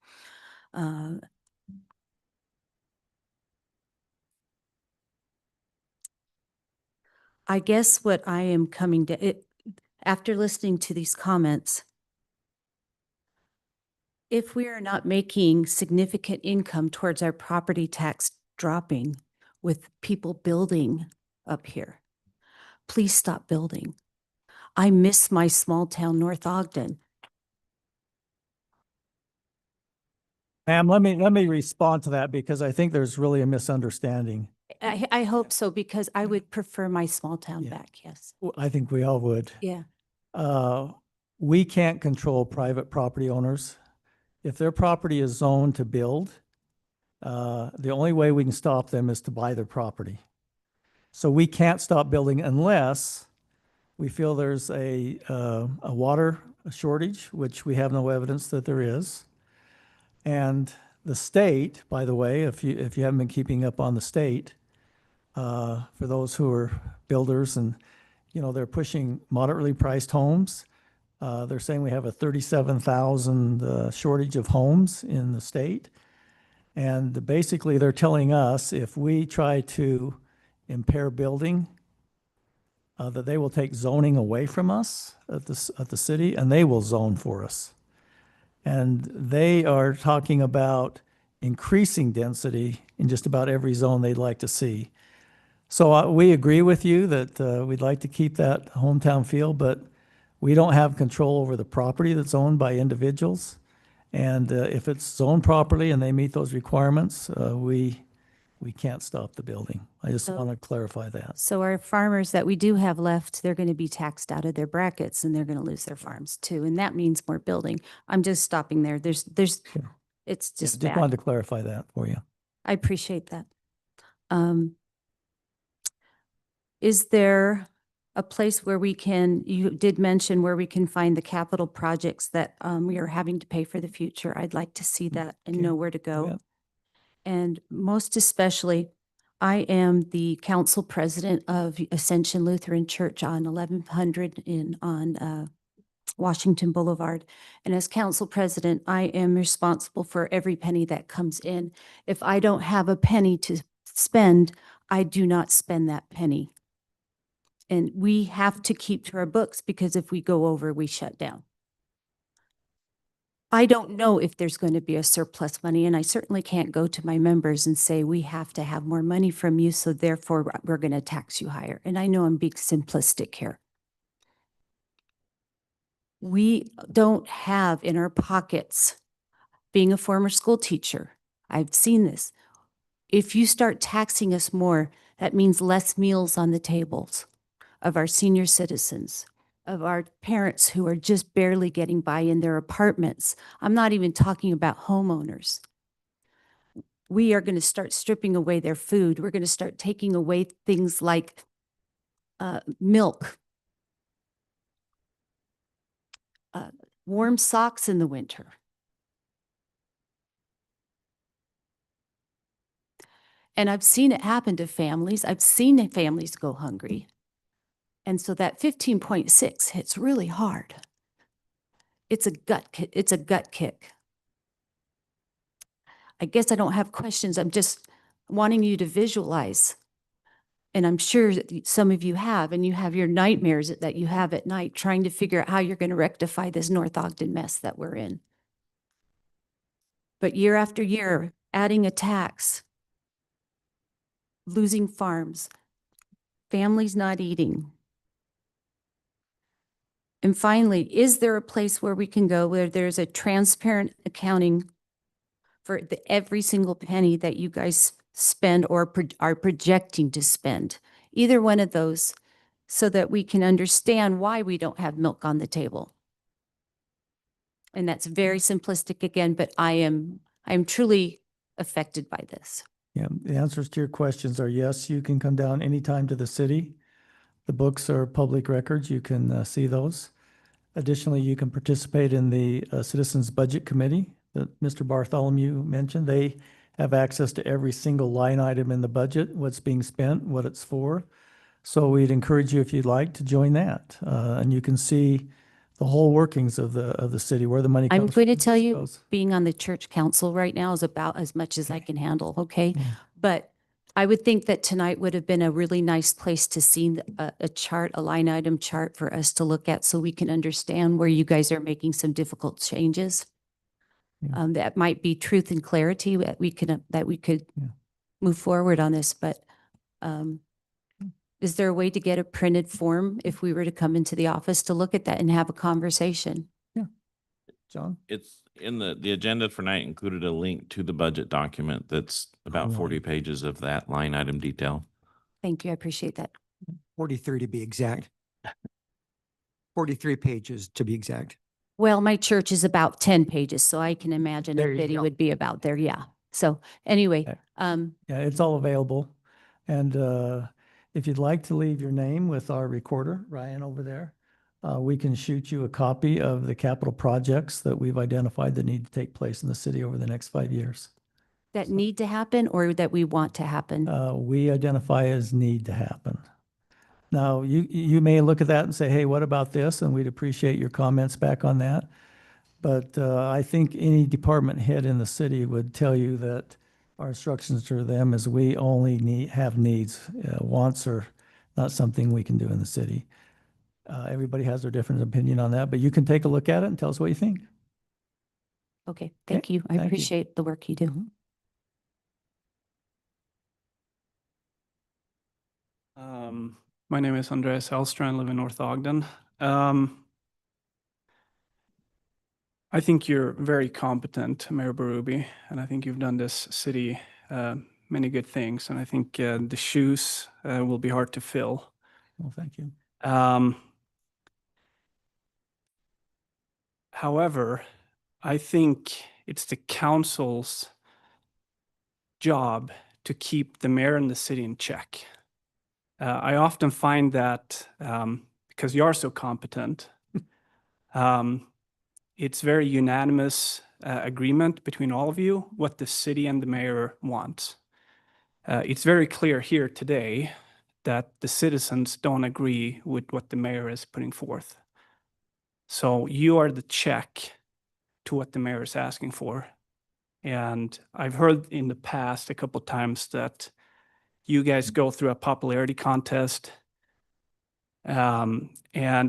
I guess what I am coming to, after listening to these comments, if we are not making significant income towards our property tax dropping with people building up here, please stop building. I miss my small town North Ogden. Pam, let me respond to that because I think there's really a misunderstanding. I hope so, because I would prefer my small town Yeah. back, yes. I think we all would. Yeah. We can't control private property owners. If their property is zoned to build, the only way we can stop them is to buy their property. So we can't stop building unless we feel there's a water shortage, which we have no evidence that there is. And the state, by the way, if you haven't been keeping up on the state, for those who are builders and, they're pushing moderately priced homes. They're saying we have a 37,000 shortage of homes in the state. And basically they're telling us if we try to impair building, that they will take zoning away from us at the city, and they will zone for us. And they are talking about increasing density in just about every zone they'd like to see. So we agree with you that we'd like to keep that hometown feel, but we don't have control over the property that's owned by individuals. And if it's zoned properly and they meet those requirements, we can't stop the building. I just So- want to clarify that. So our farmers that we do have left, they're going to be taxed out of their brackets and they're going to lose their farms too. And that means more building. I'm just stopping there. There's, Sure. it's Yeah, just just wanted bad. to clarify that for you. I appreciate that. Is there a place where we can, you did mention where we can find the capital projects that we are having to pay for the future? I'd like to see that and Okay. know where to Yeah. go. And most especially, I am the council president of Ascension Lutheran Church on 1100 on Washington Boulevard. And as council president, I am responsible for every penny that comes in. If I don't have a penny to spend, I do not spend that penny. And we have to keep to our books because if we go over, we shut down. I don't know if there's going to be a surplus money, and I certainly can't go to my members and say, we have to have more money from you, so therefore we're going to tax you higher. And I know I'm being simplistic here. We don't have in our pockets, being a former school teacher, I've seen this. If you start taxing us more, that means less meals on the tables of our senior citizens, of our parents who are just barely getting by in their apartments. I'm not even talking about homeowners. We are going to start stripping away their food. We're going to start taking away things like milk, warm socks in the winter. And I've seen it happen to families. I've seen families go hungry. And so that 15.6 hits really hard. It's a gut kick. I guess I don't have questions. I'm just wanting you to visualize. And I'm sure that some of you have, and you have your nightmares that you have at night trying to figure out how you're going to rectify this North Ogden mess that we're in. But year after year, adding a tax, losing farms, families not eating. And finally, is there a place where we can go where there's a transparent accounting for every single penny that you guys spend or are projecting to spend? Either one of those, so that we can understand why we don't have milk on the table. And that's very simplistic again, but I'm truly affected by this. Yeah, the answers to your questions are yes, you can come down anytime to the city. The books are public records. You can see those. Additionally, you can participate in the Citizens Budget Committee that Mr. Bartholomew mentioned. They have access to every single line item in the budget, what's being spent, what it's for. So we'd encourage you, if you'd like, to join that. And you can see the whole workings of the city, where the money comes I'm from. going to tell you, goes. being on the church council right now is about as much as I can handle, okay? Yeah. But I would think that tonight would have been a really nice place to see a chart, a line item chart for us to look at so we can understand where you guys are making some difficult changes. Yeah. That might be truth and clarity that we could Yeah. move forward on this, but is there a way to get a printed form if we were to come into the office to look at that and have a conversation? John? It's in the agenda for night included a link to the budget document that's about 40 Online. pages of that line item detail. Thank you. I appreciate that. 43 to be exact. 43 pages to be exact. Well, my church is about 10 pages, so I can imagine There a you video go. would be about there. Yeah. So anyway, Okay. Yeah, it's all available. And if you'd like to leave your name with our recorder, Ryan over there, we can shoot you a copy of the capital projects that we've identified that need to take place in the city over the next 5 years. that need to happen or that we want to happen. We identify as need to happen. Now, you may look at that and say, hey, what about this? And we'd appreciate your comments back on that. But I think any department head in the city would tell you that our instructions to them is we only have needs. Wants are not something we can do in the city. Everybody has their different opinion on that, but you can take a look at it and tell us what you think. Okay. Thank you. I thank you. appreciate the work you do. My name is Andreas Hellstrand. I live in North Ogden. I think you're very competent, Mayor Berube, and I think you've done this city many good things. And I think the shoes will be hard to fill. Well, thank you. However, I think it's the council's job to keep the mayor and the city in check. I often find that because you are so competent, it's very unanimous agreement between all of you what the city and the mayor want. It's very clear here today that the citizens don't agree with what the mayor is putting forth. So you are the check to what the mayor is asking for. And I've heard in the past a couple times that you guys go through a popularity contest. And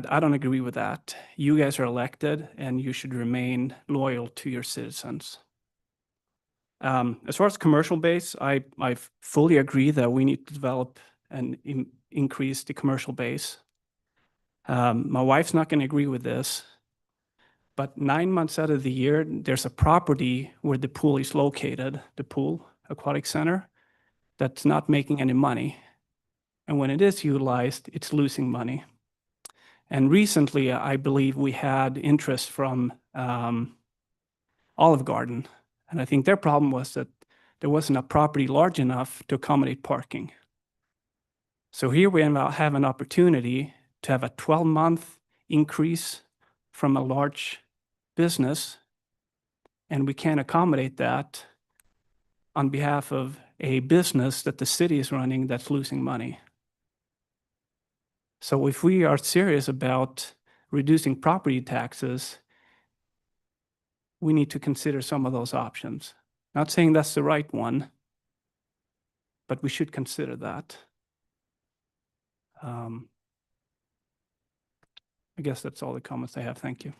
I don't agree with that. You guys are elected and you should remain loyal to your citizens. As far as commercial base, I fully agree that we need to develop and increase the commercial base. My wife's not going to agree with this, but 9 months out of the year, there's a property where the pool is located, the pool aquatic center, that's not making any money. And when it is utilized, it's losing money. And recently, I believe we had interest from Olive Garden. And I think their problem was that there wasn't a property large enough to accommodate parking. So here we have an opportunity to have a 12-month increase from a large business, and we can't accommodate that on behalf of a business that the city is running that's losing money. So if we are serious about reducing property taxes, we need to consider some of those options. Not saying that's the right one, but we should consider that. I guess that's all the comments I have. Thank you.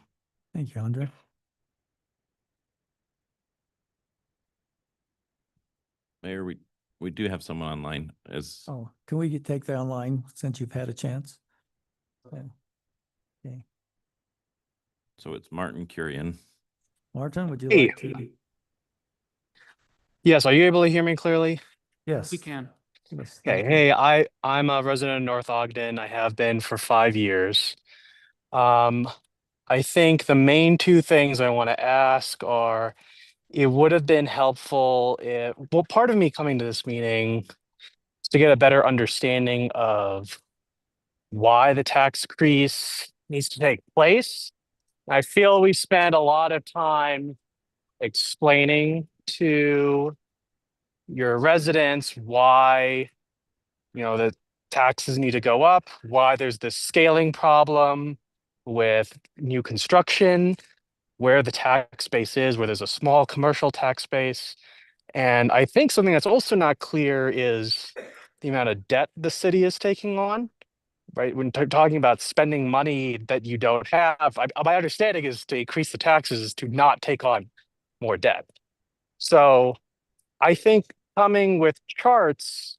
Thank you, Andre. Mayor, we do have someone online as Oh, can we take that online since you've had a chance? Okay. Okay. so it's Martin Curian. Martin, would you Hey. like to? Yes, are you able to hear me clearly? Yes. We can. Yes, Okay, thank you. hey, I'm a resident of North Ogden. I have been for 5 years. I think the main two things I want to ask are, it would have been helpful if, well, part of me coming to this meeting is to get a better understanding of why the tax increase needs to take place. I feel we spent a lot of time explaining to your residents why, the taxes need to go up, why there's this scaling problem with new construction, where the tax base is, where there's a small commercial tax base. And I think something that's also not clear is the amount of debt the city is taking on, right? When talking about spending money that you don't have, my understanding is to increase the taxes is to not take on more debt. So I think coming with charts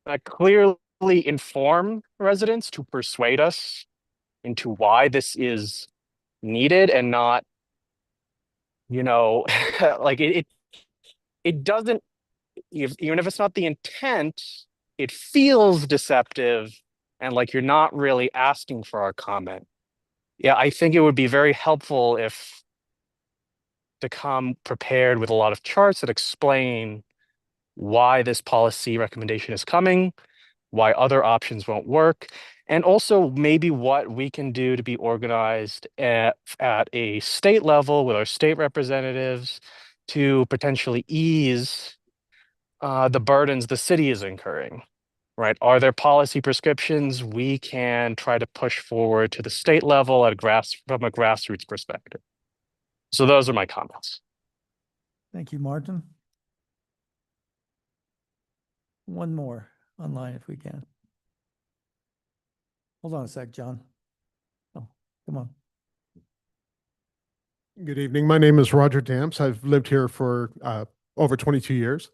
that clearly inform residents to persuade us into why this is needed and not you know, like it doesn't, even if it's not the intent, it feels deceptive and like you're not really asking for our comment. Yeah, I think it would be very helpful if to come prepared with a lot of charts that explain why this policy recommendation is coming, why other options won't work, and also maybe what we can do to be organized at a state level with our state representatives to potentially ease the burdens the city is incurring, right? Are there policy prescriptions we can try to push forward to the state level from a grassroots perspective? So those are my comments. Thank you, Martin. One more online if we can. Hold on a sec, John. Oh, come on. Good evening. My name is Roger Damps. I've lived here for over 22 years.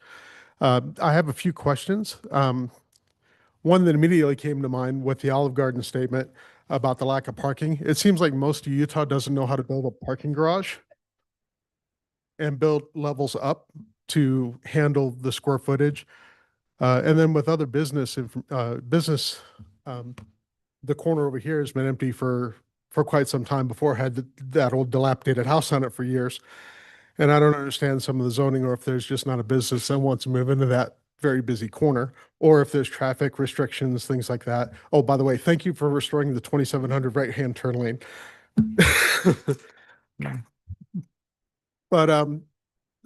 I have a few questions. One that immediately came to mind with the Olive Garden statement about the lack of parking. It seems like most of Utah doesn't know how to build a parking garage and build levels up to handle the square footage. And then with other business, the corner over here has been empty for quite some time before it had that old dilapidated house on it for years. And I don't understand some of the zoning, or if there's just not a business that wants to move into that very busy corner, or if there's traffic restrictions, things like that. Oh, by the way, thank you for restoring the 2700 right-hand turn lane. But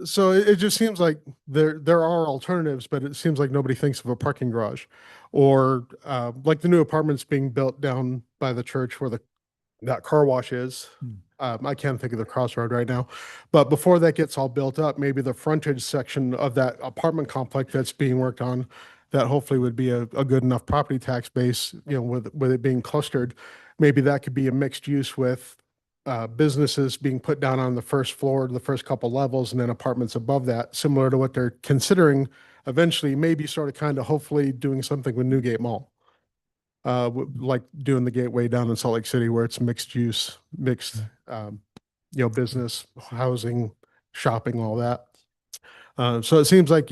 so it just seems like there are alternatives, but it seems like nobody thinks of a parking garage, or like the new apartments being built down by the church where that car wash is. I can't think of the crossroad right now, but before that gets all built up, maybe the frontage section of that apartment complex that's being worked on, that hopefully would be a good enough property tax base, you know, with it being clustered, maybe that could be a mixed use with businesses being put down on the first floor, the first couple levels, and then apartments above that, similar to what they're considering eventually, maybe sort of kind of hopefully doing something with Newgate Mall. Like doing the Gateway down in Salt Lake City where it's mixed use, mixed, you know, business, housing, shopping, all that. So it seems like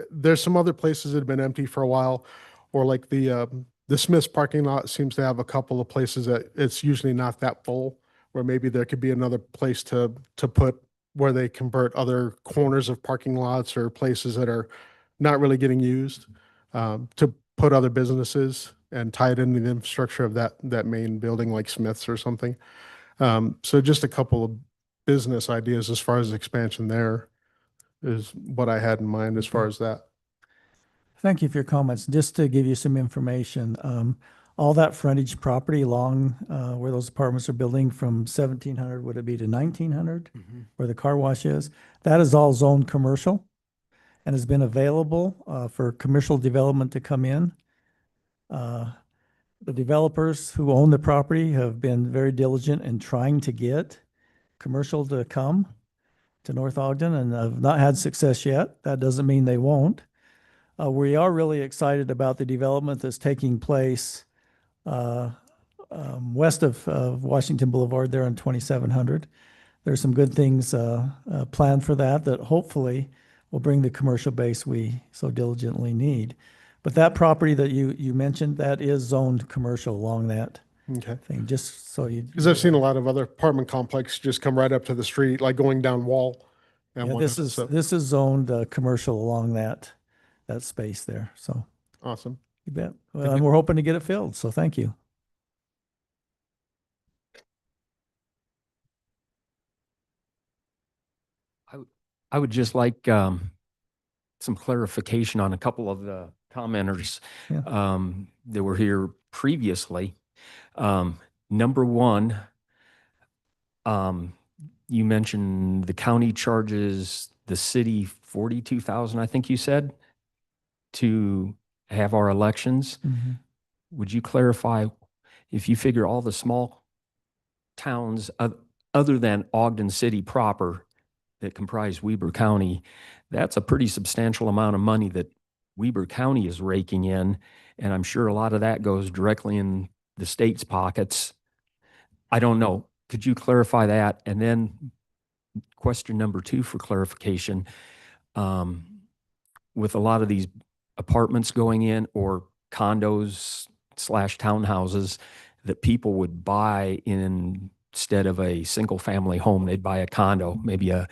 there's some other places that have been empty for a while, or like the Smith's parking lot seems to have a couple of places that it's usually not that full, where maybe there could be another place to put where they convert other corners of parking lots or places that are not really getting used, to put other businesses and tie it into the infrastructure of that main building like Smith's or something. So just a couple of business ideas as far as expansion there is what I had in mind as far as that. Thank you for your comments. Just to give you some information, all that frontage property along where those apartments are building from 1700, would it be to 1900, where the car wash is, that is all zoned commercial and has been available for commercial development to come in. The developers who own the property have been very diligent in trying to get commercial to come to North Ogden and have not had success yet. That doesn't mean they won't. We are really excited about the development that's taking place west of Washington Boulevard there on 2700. There's some good things planned for that hopefully will bring the commercial base we so diligently need. But that property that you mentioned, that is zoned commercial along that thing, just so you. Because I've seen a lot of other apartment complexes just come right up to the street, like going down Wall. And Yeah, whatnot, this is zoned commercial along that space there, so. Awesome. You bet. Well, and we're hoping to get it filled, so thank you. I would just like some clarification on a couple of the commenters that were here previously. Number one, you mentioned the county charges the city 42,000, I think you said, to have our elections. Would you clarify, if you figure all the small towns other than Ogden City proper that comprise Weber County, that's a pretty substantial amount of money that Weber County is raking in, and I'm sure a lot of that goes directly in the state's pockets. I don't know. Could you clarify that? And then question number 2 for clarification. With a lot of these apartments going in or condos slash townhouses that people would buy instead of a single family home, they'd buy a condo, maybe a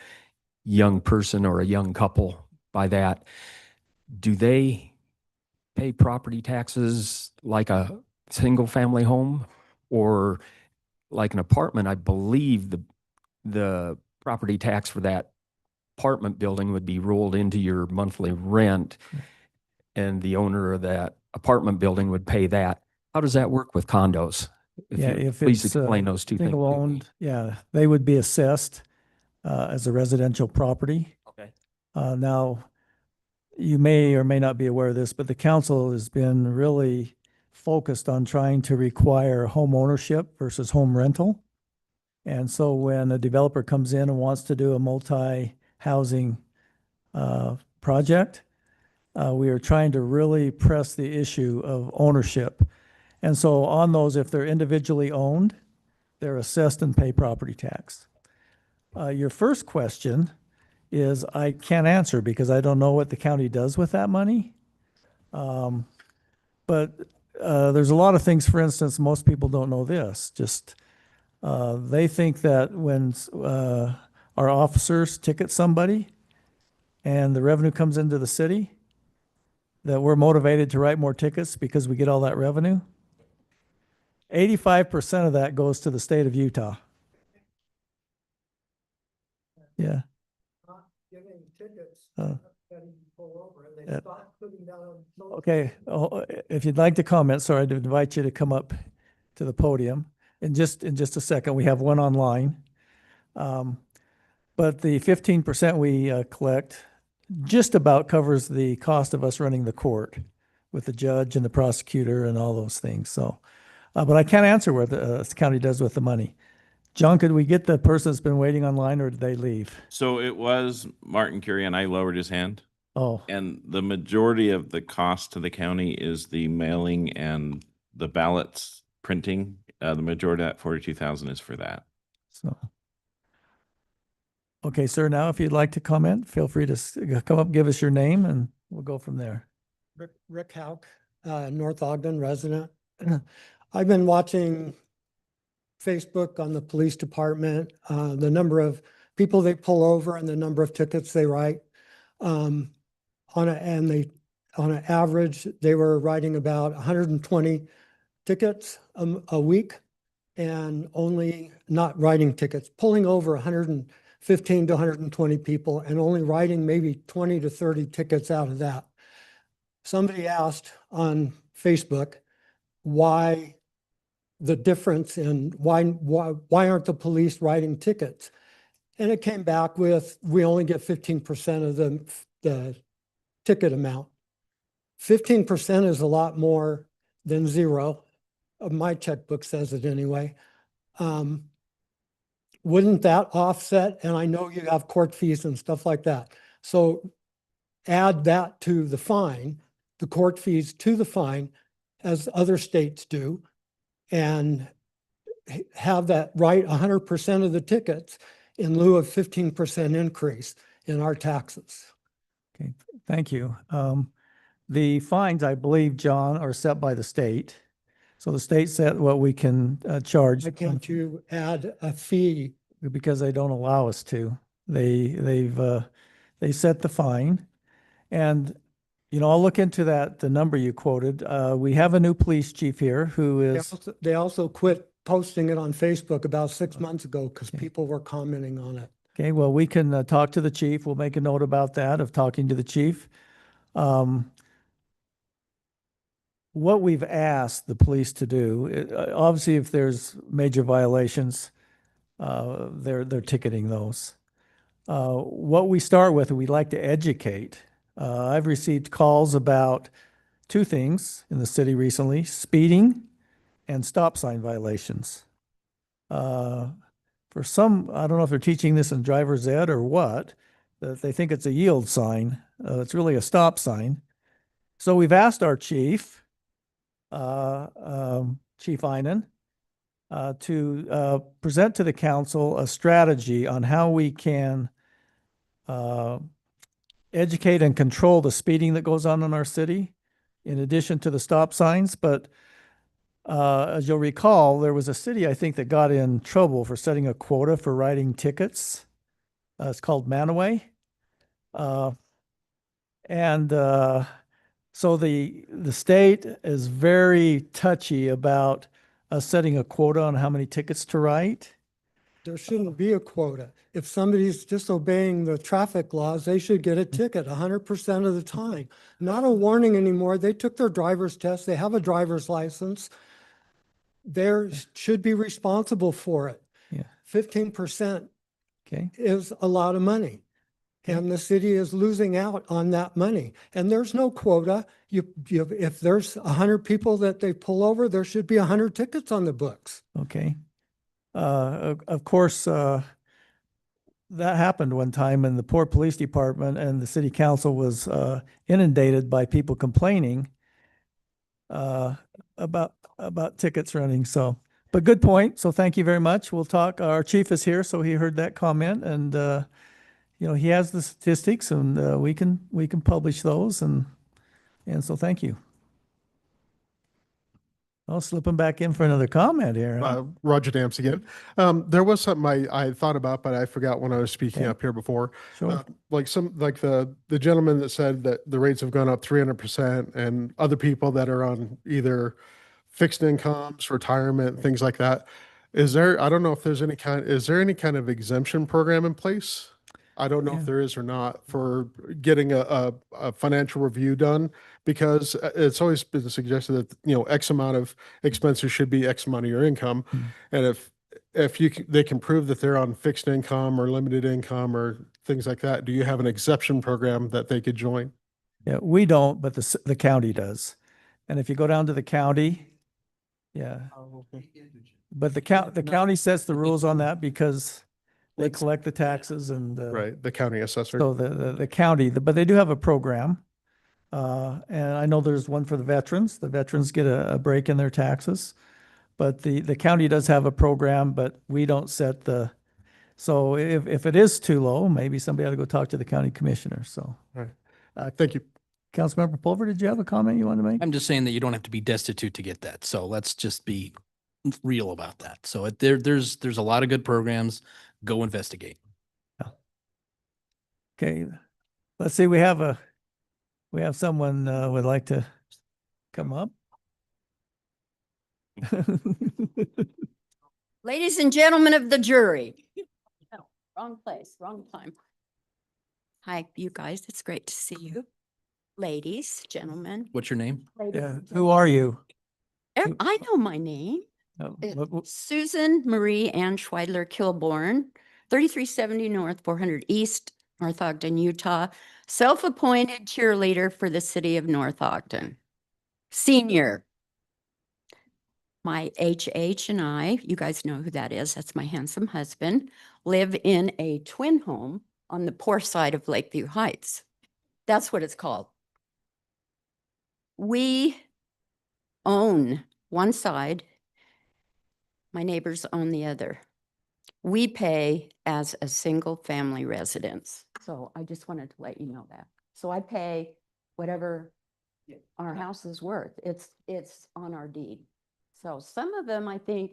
young person or a young couple buy that. Do they pay property taxes like a single family home or like an apartment? I believe the property tax for that apartment building would be rolled into your monthly rent and the owner of that apartment building would pay that. How does that work with condos? Yeah, you if please it's explain those two things. single owned, yeah, they would be assessed as a residential property. Okay. Now, you may or may not be aware of this, but the council has been really focused on trying to require home ownership versus home rental. And so when a developer comes in and wants to do a multi-housing project, we are trying to really press the issue of ownership. And so on those, if they're individually owned, they're assessed and pay property tax. Your first question is I can't answer because I don't know what the county does with that money. But there's a lot of things, for instance, most people don't know this, just they think that when our officers ticket somebody and the revenue comes into the city, that we're motivated to write more tickets because we get all that revenue. 85% of that goes to the state of Utah. Yeah. Giving tickets, Uh, letting you pull over, and they yeah. stop putting down. Okay, if you'd like to comment, sorry, I'd invite you to come up to the podium in just a second. We have one online. But the 15% we collect just about covers the cost of us running the court with the judge and the prosecutor and all those things. So, but I can't answer what the county does with the money. John, could we get the person that's been waiting online or did they leave? So it was Martin Curie and I lowered his hand. Oh, And the majority of the cost to the county is the mailing and the ballots printing. The majority of that 42,000 is for that. so. Okay, sir, now if you'd like to comment, feel free to come up, give us your name and we'll go from there. Rick Hauk, North Ogden resident. I've been watching Facebook on the police department, the number of people they pull over and the number of tickets they write. On an average, they were writing about 120 tickets a week and only not writing tickets, pulling over 115 to 120 people and only writing maybe 20 to 30 tickets out of that. Somebody asked on Facebook why the difference in why aren't the police writing tickets? And it came back with, we only get 15% of the ticket amount. 15% is a lot more than zero. My checkbook says it anyway. Wouldn't that offset? And I know you have court fees and stuff like that. So add that to the fine, the court fees to the fine, as other states do, and have that write 100% of the tickets in lieu of 15% increase in our taxes. Okay, thank you. The fines, I believe, John, are set by the state. So the state set what we can charge. Why can't you add a fee? Because they don't allow us to. They set the fine. And, you know, I'll look into that, the number you quoted. We have a new police chief here who is. They also quit posting it on Facebook about 6 months ago because people were commenting on it. Okay, well, we can talk to the chief. We'll make a note about that, of talking to the chief. What we've asked the police to do, obviously, if there's major violations, they're ticketing those. What we start with, we like to educate. I've received calls about two things in the city recently: speeding and stop sign violations. For some, I don't know if they're teaching this in driver's ed or what, that they think it's a yield sign. It's really a stop sign. So we've asked our chief, Chief Einan, to present to the council a strategy on how we can educate and control the speeding that goes on in our city, in addition to the stop signs. But as you'll recall, there was a city, I think, that got in trouble for setting a quota for writing tickets. It's called Manaway. So the state is very touchy about us setting a quota on how many tickets to write. There shouldn't be a quota. If somebody's disobeying the traffic laws, they should get a ticket 100% of the time. Not a warning anymore. They took their driver's test. They have a driver's license. They should be responsible for it. Yeah. 15% Okay. is a lot of money. And the city is losing out on that money. And there's no quota. If there's 100 people that they pull over, there should be 100 tickets on the books. Okay. Of course, that happened one time, and the Port Police Department and the city council was inundated by people complaining about tickets running. So, but good point. So thank you very much. We'll talk. Our chief is here, so he heard that comment, and he has the statistics, and we can publish those, and so thank you. I'll slip him back in for another comment here. Huh? Roger Dams again. There was something I thought about, but I forgot when I was speaking up here before. Sure. Like the gentleman that said that the rates have gone up 300%, and other people that are on either fixed incomes, retirement, things like that. I don't know if there's is there any kind of exemption program in place? I don't know if there is or not for getting a financial review done, because it's always been suggested that, X amount of expenses should be X amount of your income. And if they can prove that they're on fixed income or limited income or things like that, do you have an exception program that they could join? Yeah, we don't, but the county does. And if you go down to the county, but the county sets the rules on that because they collect the taxes and Right, the county assessor. so the county, but they do have a program. And I know there's one for the veterans. The veterans get a break in their taxes. But the county does have a program, but we don't set so if it is too low, maybe somebody ought to go talk to the county commissioner, so. All right. Thank you. Councilmember Pulver, did you have a comment you wanted to make? I'm just saying that you don't have to be destitute to get that. So let's just be real about that. So there's a lot of good programs. Go investigate. Okay, let's see, we have someone would like to come up. Ladies and gentlemen of the jury. No, wrong place, wrong time. Hi, you guys. It's great to see you. Ladies, gentlemen. What's your name? Yeah, who are you? I know my name. Susan Marie Ann Schweidler Kilborn, 3370 North, 400 East, North Ogden, Utah. Self-appointed cheerleader for the city of North Ogden. Senior. My HH and I, you guys know who that is, that's my handsome husband, live in a twin home on the poor side of Lakeview Heights. That's what it's called. We own one side, my neighbors own the other. We pay as a single family residence. So I just wanted to let you know that. So I pay whatever our house is worth. It's on our deed. So some of them, I think,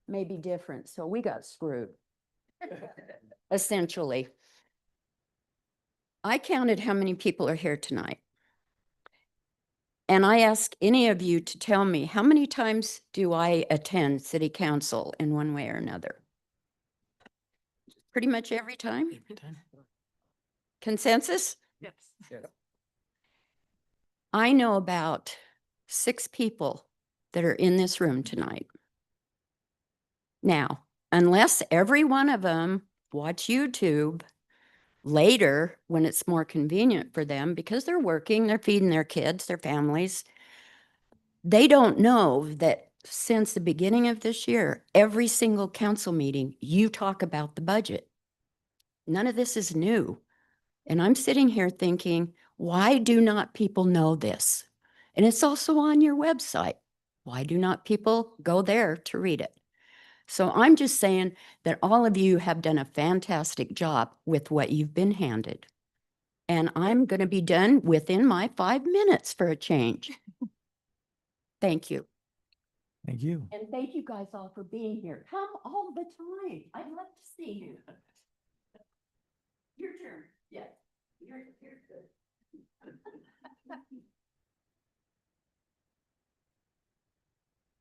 may be different. So we got screwed, essentially. I counted how many people are here tonight. And I ask any of you to tell me, how many times do I attend city council in one way or another? Pretty much every time? Consensus? Yes. I know about 6 people that are in this room tonight. Now, unless every one of them watch YouTube later when it's more convenient for them because they're working, they're feeding their kids, their families, they don't know that since the beginning of this year, every single council meeting, you talk about the budget. None of this is new. And I'm sitting here thinking, why do not people know this? And it's also on your website. Why do not people go there to read it? So I'm just saying that all of you have done a fantastic job with what you've been handed. And I'm going to be done within my 5 minutes for a change. Thank you. Thank you. And thank you guys all for being here. Come all the time. I'd love to see you. Your turn. Yes. You're good.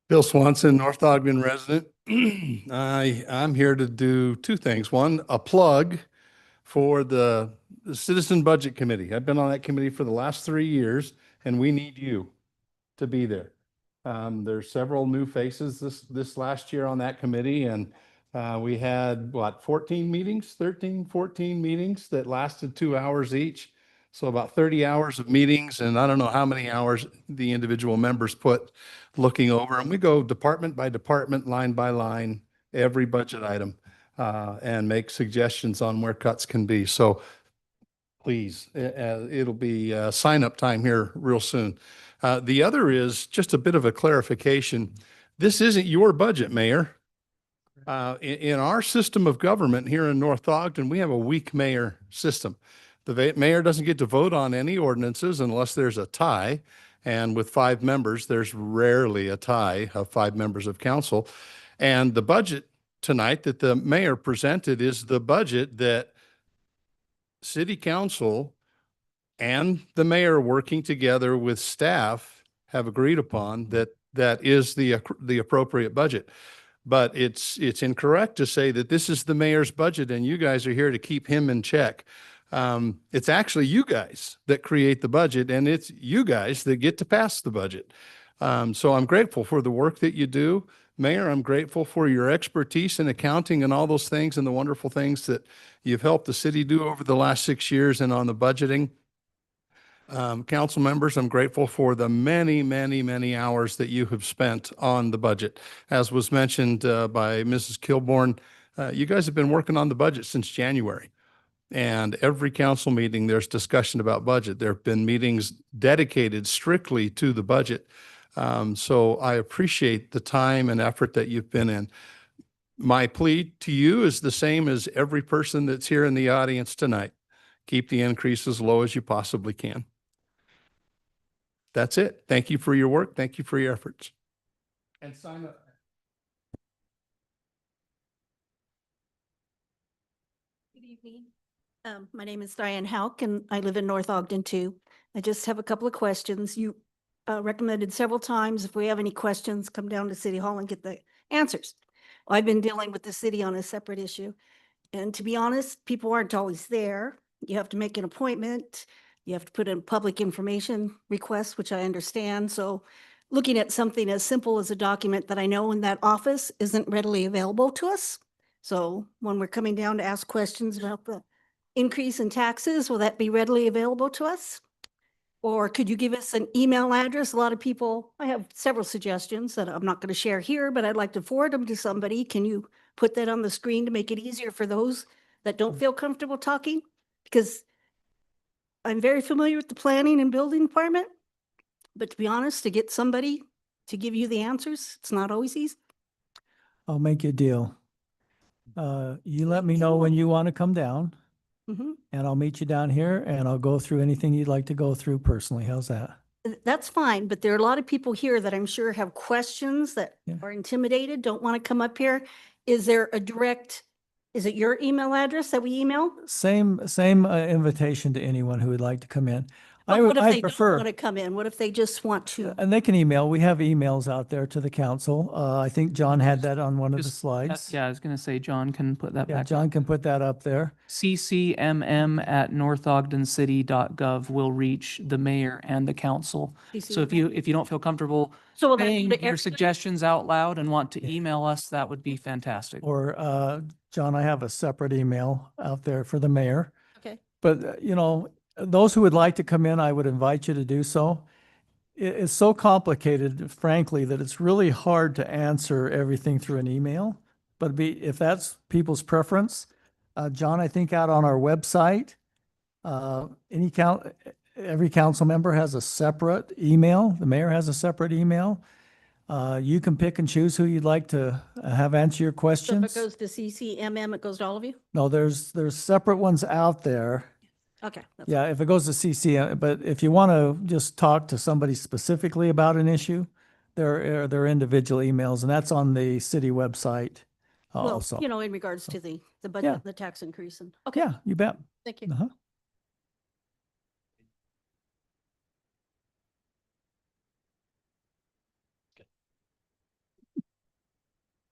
Bill Swanson, North Ogden resident. I'm here to do two things. One, a plug for the Citizen Budget Committee. I've been on that committee for the last 3 years, and we need you to be there. There's several new faces this last year on that committee, and we had, 14 meetings, 13, 14 meetings that lasted 2 hours each. So about 30 hours of meetings, and I don't know how many hours the individual members put looking over. And we go department by department, line by line, every budget item, and make suggestions on where cuts can be. So please, it'll be sign up time here real soon. The other is just a bit of a clarification. This isn't your budget, Mayor. In our system of government here in North Ogden, we have a weak mayor system. The mayor doesn't get to vote on any ordinances unless there's a tie. And with 5 members, there's rarely a tie of 5 members of council. And the budget tonight that the mayor presented is the budget that city council and the mayor working together with staff have agreed upon that is the appropriate budget. But it's incorrect to say that this is the mayor's budget and you guys are here to keep him in check. It's actually you guys that create the budget, and it's you guys that get to pass the budget. So I'm grateful for the work that you do. Mayor, I'm grateful for your expertise in accounting and all those things and the wonderful things that you've helped the city do over the last 6 years and on the budgeting. Council members, I'm grateful for the many, many, many hours that you have spent on the budget. As was mentioned by Mrs. Kilborn, you guys have been working on the budget since January. And every council meeting, there's discussion about budget. There have been meetings dedicated strictly to the budget. So I appreciate the time and effort that you've been in. My plea to you is the same as every person that's here in the audience tonight. Keep the increase as low as you possibly can. That's it. Thank you for your work. Thank you for your efforts. And sign up. Good evening. My name is Diane Hauk, and I live in North Ogden too. I just have a couple of questions. You recommended several times, if we have any questions, come down to City Hall and get the answers. Well, I've been dealing with the city on a separate issue. And to be honest, people aren't always there. You have to make an appointment. You have to put in public information requests, which I understand. So looking at something as simple as a document that I know in that office isn't readily available to us. So when we're coming down to ask questions about the increase in taxes, will that be readily available to us? Or could you give us an email address? A lot of people, I have several suggestions that I'm not going to share here, but I'd like to forward them to somebody. Can you put that on the screen to make it easier for those that don't feel comfortable talking? Because I'm very familiar with the planning and building department, but to be honest, to get somebody to give you the answers, it's not always easy. I'll make you a deal. You let me know when you want to come down. Mhm. And I'll meet you down here and I'll go through anything you'd like to go through personally. How's that? That's fine, but there are a lot of people here that I'm sure have questions that are intimidated, don't want to come up here. Is there a direct, is it your email address that we email? Same invitation to anyone who would like to come in. But what if I they don't prefer, want to come in? What if they just want to? and they can email. We have emails out there to the council. I think John had that on one of the Just, slides. yeah, I was gonna say, John can put that Yeah, back. John can put that up there. ccmm@northogdencity.gov will reach the mayor and the council. So if you don't feel comfortable So will that go saying to your everybody? suggestions out loud and want to email us, that would be fantastic. Or, John, I have a separate email out there for the mayor. Okay. But, those who would like to come in, I would invite you to do so. It's so complicated, frankly, that it's really hard to answer everything through an email. But if that's people's preference, John, I think out on our website, every council member has a separate email. The mayor has a separate email. You can pick and choose who you'd like to have answer your So if questions. it goes to CCMM, it goes to all of you? No, there's separate ones out there. Okay. that's Yeah, if it goes to CC, but if you want to just talk to somebody specifically about an issue, there are individual emails, and that's on the city website Well, also. you know, in regards to the budget, Yeah. the tax increase and, okay. Yeah, you bet. Thank you. Uh-huh.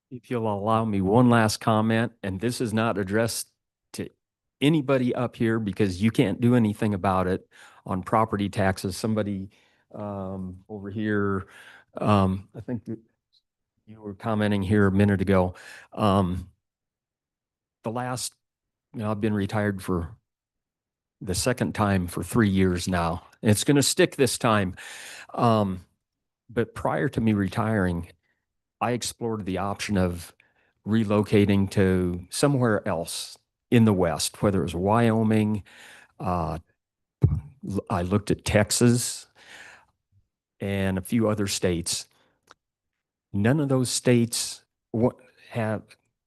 If you'll allow me one last comment, and this is not addressed to anybody up here because you can't do anything about it on property taxes. Somebody over here, I think you were commenting here a minute ago. The last, I've been retired for the second time for 3 years now. And it's going to stick this time. But prior to me retiring, I explored the option of relocating to somewhere else in the West, whether it was Wyoming. I looked at Texas and a few other states. None of those states have,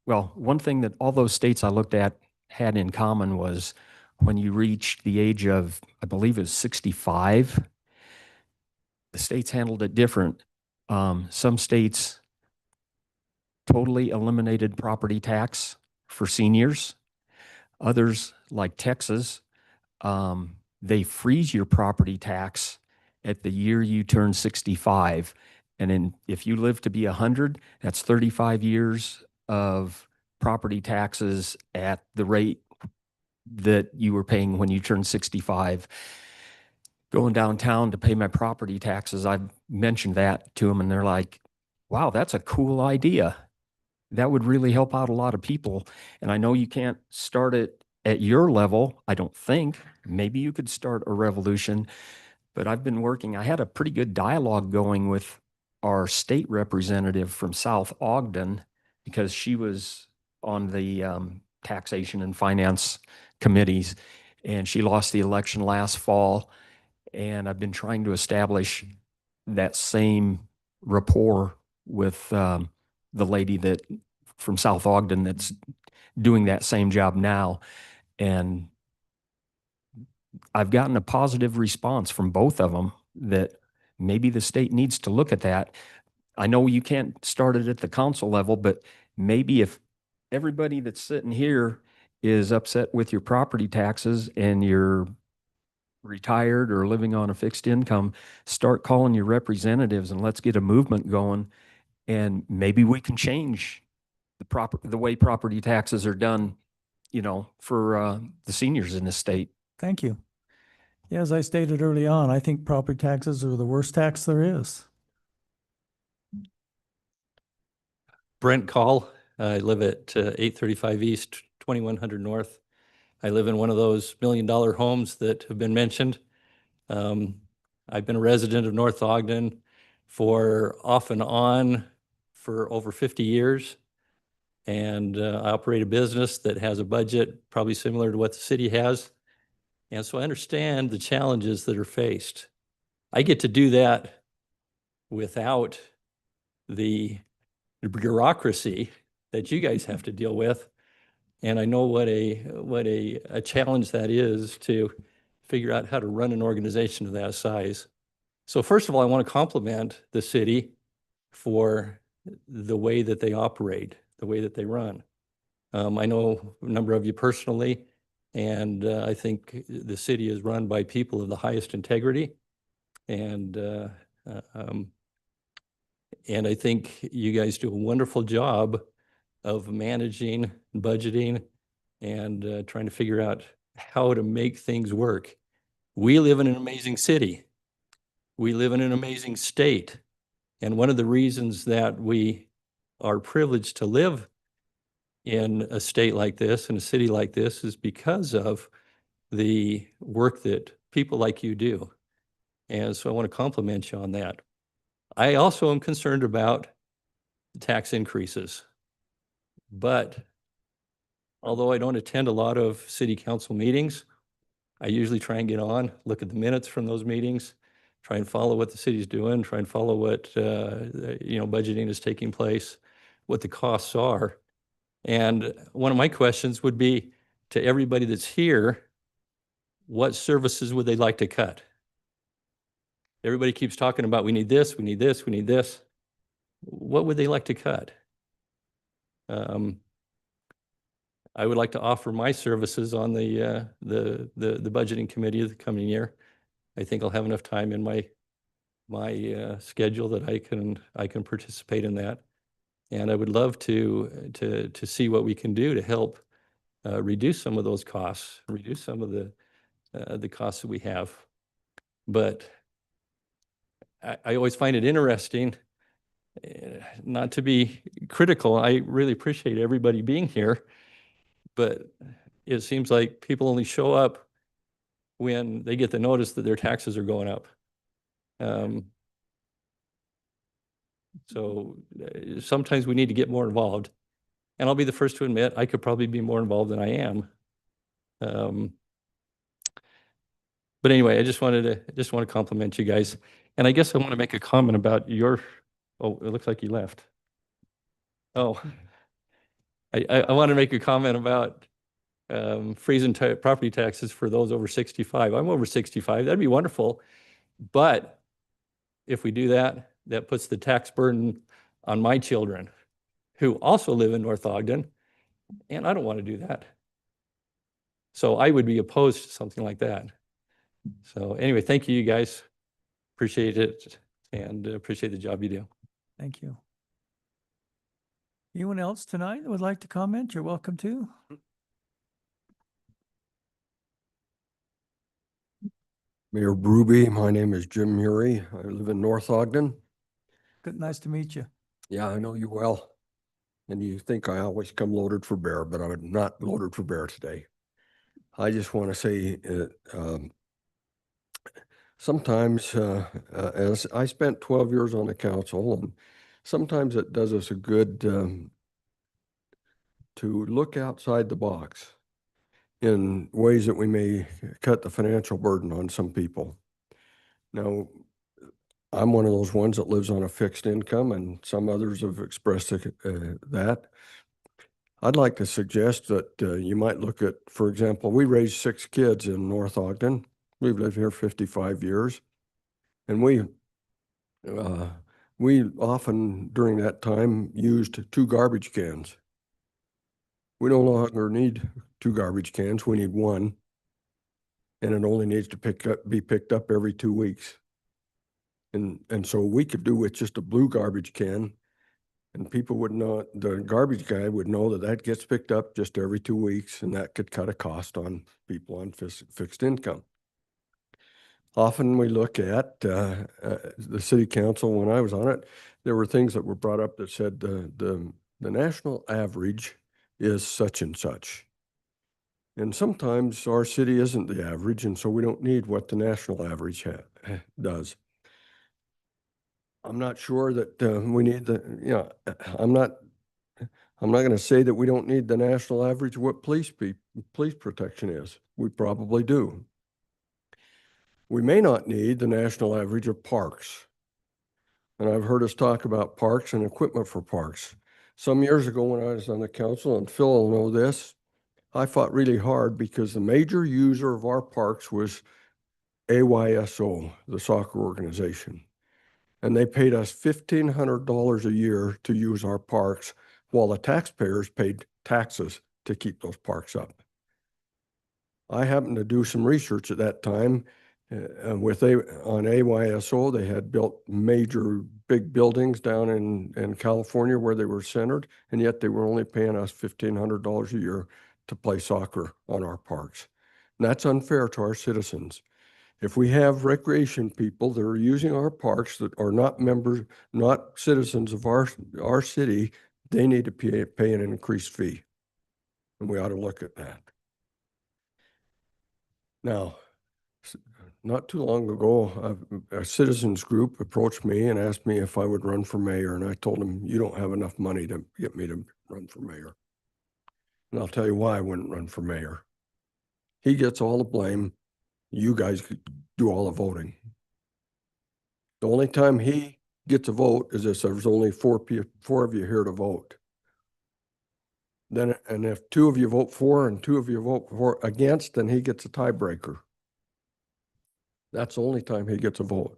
well, one thing that all those states I looked at had in common was when you reached the age of, I believe it was 65, the states handled it different. Some states totally eliminated property tax for seniors. Others, like Texas, they freeze your property tax at the year you turn 65. And then if you live to be 100, that's 35 years of property taxes at the rate that you were paying when you turned 65. Going downtown to pay my property taxes, I've mentioned that to them and they're like, wow, that's a cool idea. That would really help out a lot of people. And I know you can't start it at your level, I don't think. Maybe you could start a revolution, but I've been working. I had a pretty good dialogue going with our state representative from South Ogden because she was on the taxation and finance committees, and she lost the election last fall. And I've been trying to establish that same rapport with the lady that from South Ogden that's doing that same job now. And I've gotten a positive response from both of them that maybe the state needs to look at that. I know you can't start it at the council level, but maybe if everybody that's sitting here is upset with your property taxes and you're retired or living on a fixed income, start calling your representatives and let's get a movement going. And maybe we can change the way property taxes are done, for the seniors in this state. Thank you. Yeah, as I stated early on, I think property taxes are the worst tax there is. Brent Call. I live at 835 East, 2100 North. I live in one of those $1 million homes that have been mentioned. I've been a resident of North Ogden for off and on for over 50 years. And I operate a business that has a budget probably similar to what the city has. And so I understand the challenges that are faced. I get to do that without the bureaucracy that you guys have to deal with. And I know what a challenge that is to figure out how to run an organization of that size. So first of all, I want to compliment the city for the way that they operate, the way that they run. I know a number of you personally, and I think the city is run by people of the highest integrity. And I think you guys do a wonderful job of managing, budgeting, and trying to figure out how to make things work. We live in an amazing city. We live in an amazing state. And one of the reasons that we are privileged to live in a state like this, in a city like this, is because of the work that people like you do. And so I want to compliment you on that. I also am concerned about tax increases. But although I don't attend a lot of city council meetings, I usually try and get on, look at the minutes from those meetings, try and follow what the city's doing, try and follow what, budgeting is taking place, what the costs are. And one of my questions would be to everybody that's here, what services would they like to cut? Everybody keeps talking about, we need this, we need this, we need this. What would they like to cut? I would like to offer my services on the budgeting committee of the coming year. I think I'll have enough time in my schedule that I can participate in that. And I would love to see what we can do to help reduce some of those costs, reduce some of the costs that we have. But I always find it interesting, not to be critical. I really appreciate everybody being here, but it seems like people only show up when they get the notice that their taxes are going up. So sometimes we need to get more involved. And I'll be the first to admit, I could probably be more involved than I am. But anyway, I just want to compliment you guys. And I guess I want to make a comment about oh, it looks like you left. Oh, I want to make a comment about freezing property taxes for those over 65. I'm over 65. That'd be wonderful. But if we do that, that puts the tax burden on my children who also live in North Ogden, and I don't want to do that. So I would be opposed to something like that. So anyway, thank you guys. Appreciate it and appreciate the job you do. Thank you. Anyone else tonight that would like to comment? You're welcome to. Mayor Bruby, my name is Jim Murray. I live in North Ogden. Good, nice to meet you. Yeah, I know you well. And you think I always come loaded for bear, but I'm not loaded for bear today. I just want to say sometimes, as I spent 12 years on the council, and sometimes it does us a good to look outside the box in ways that we may cut the financial burden on some people. Now, I'm one of those ones that lives on a fixed income, and some others have expressed that. I'd like to suggest that you might look at, for example, we raised 6 kids in North Ogden. We've lived here 55 years, and we often during that time used 2 garbage cans. We no longer need 2 garbage cans. We need 1, and it only needs to be picked up every 2 weeks. And so we could do with just a blue garbage can, and people would know, the garbage guy would know that that gets picked up just every 2 weeks, and that could cut a cost on people on fixed income. Often we look at the city council, when I was on it, there were things that were brought up that said the national average is such and such. And sometimes our city isn't the average, and so we don't need what the national average does. I'm not sure that we need I'm not going to say that we don't need the national average of what police protection is. We probably do. We may not need the national average of parks. And I've heard us talk about parks and equipment for parks. Some years ago when I was on the council, and Phil will know this, I fought really hard because the major user of our parks was AYSO, the soccer organization. And they paid us $1,500 a year to use our parks, while the taxpayers paid taxes to keep those parks up. I happened to do some research at that time on AYSO. They had built major big buildings down in California where they were centered, and yet they were only paying us $1,500 a year to play soccer on our parks. And that's unfair to our citizens. If we have recreation people that are using our parks that are not members, not citizens of our city, they need to pay an increased fee. And we ought to look at that. Now, not too long ago, a citizens group approached me and asked me if I would run for mayor. And I told them, you don't have enough money to get me to run for mayor. And I'll tell you why I wouldn't run for mayor. He gets all the blame. You guys could do all the voting. The only time he gets a vote is if there's only four of you here to vote. Then, and if two of you vote for and two of you vote for against, then he gets a tiebreaker. That's the only time he gets a vote.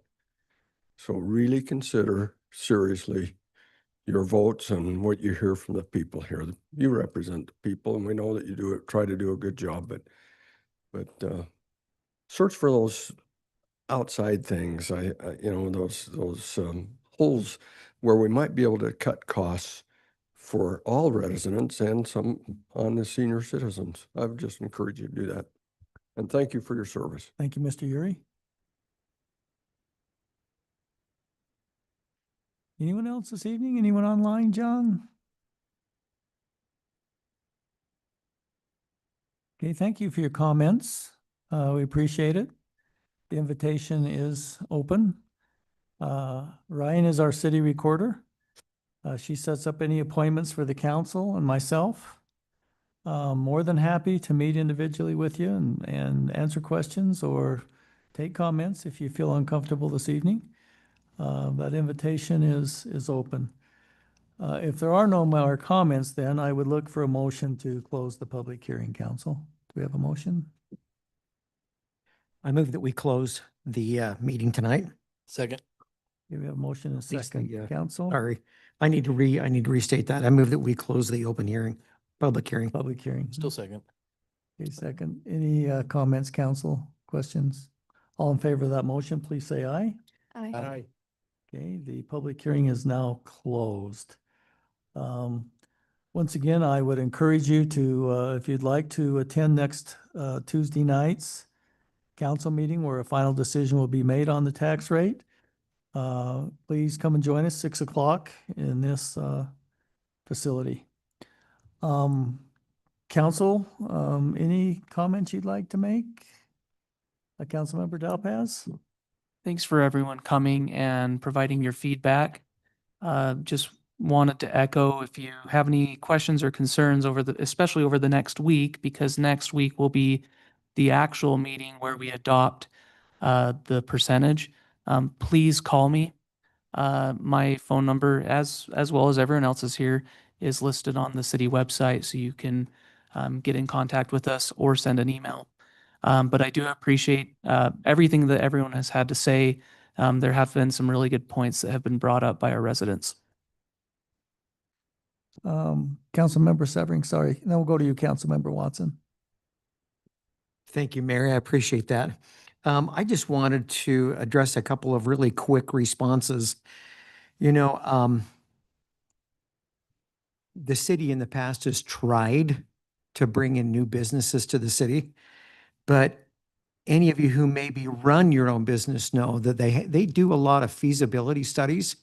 So really consider seriously your votes and what you hear from the people here. You represent the people, and we know that you try to do a good job, but search for those outside things. You know, those holes where we might be able to cut costs for all residents and some on the senior citizens. I would just encourage you to do that. And thank you for your service. Thank you, Mr. Yuri. Anyone else this evening? Anyone online, John? Okay, thank you for your comments. We appreciate it. The invitation is open. Ryan is our city recorder. She sets up any appointments for the council and myself. More than happy to meet individually with you and answer questions or take comments if you feel uncomfortable this evening. That invitation is open. If there are no more comments, then I would look for a motion to close the public hearing, council. Do we have a motion? I move that we close the meeting tonight. Second. Do we have a motion and a Please, second, council? Sorry, I need to restate that. I move that we close the open hearing, public hearing. Public hearing. Still second. Okay, second. Any comments, council? Questions? All in favor of that motion, please say aye. Aye. Okay, the public hearing is now closed. Once again, I would encourage you to, if you'd like to attend next Tuesday night's council meeting where a final decision will be made on the tax rate, please come and join us 6 o'clock in this facility. Council, any comments you'd like to make? Councilmember Dalpaz? Thanks for everyone coming and providing your feedback. Just wanted to echo if you have any questions or concerns especially over the next week, because next week will be the actual meeting where we adopt the percentage. Please call me. My phone number, as well as everyone else's here, is listed on the city website, so you can get in contact with us or send an email. But I do appreciate everything that everyone has had to say. There have been some really good points that have been brought up by our residents. Councilmember Severing, sorry. Then we'll go to you, Councilmember Watson. Thank you, Mary. I appreciate that. I just wanted to address a couple of really quick responses. You know, the city in the past has tried to bring in new businesses to the city, but any of you who maybe run your own business know that they do a lot of feasibility studies.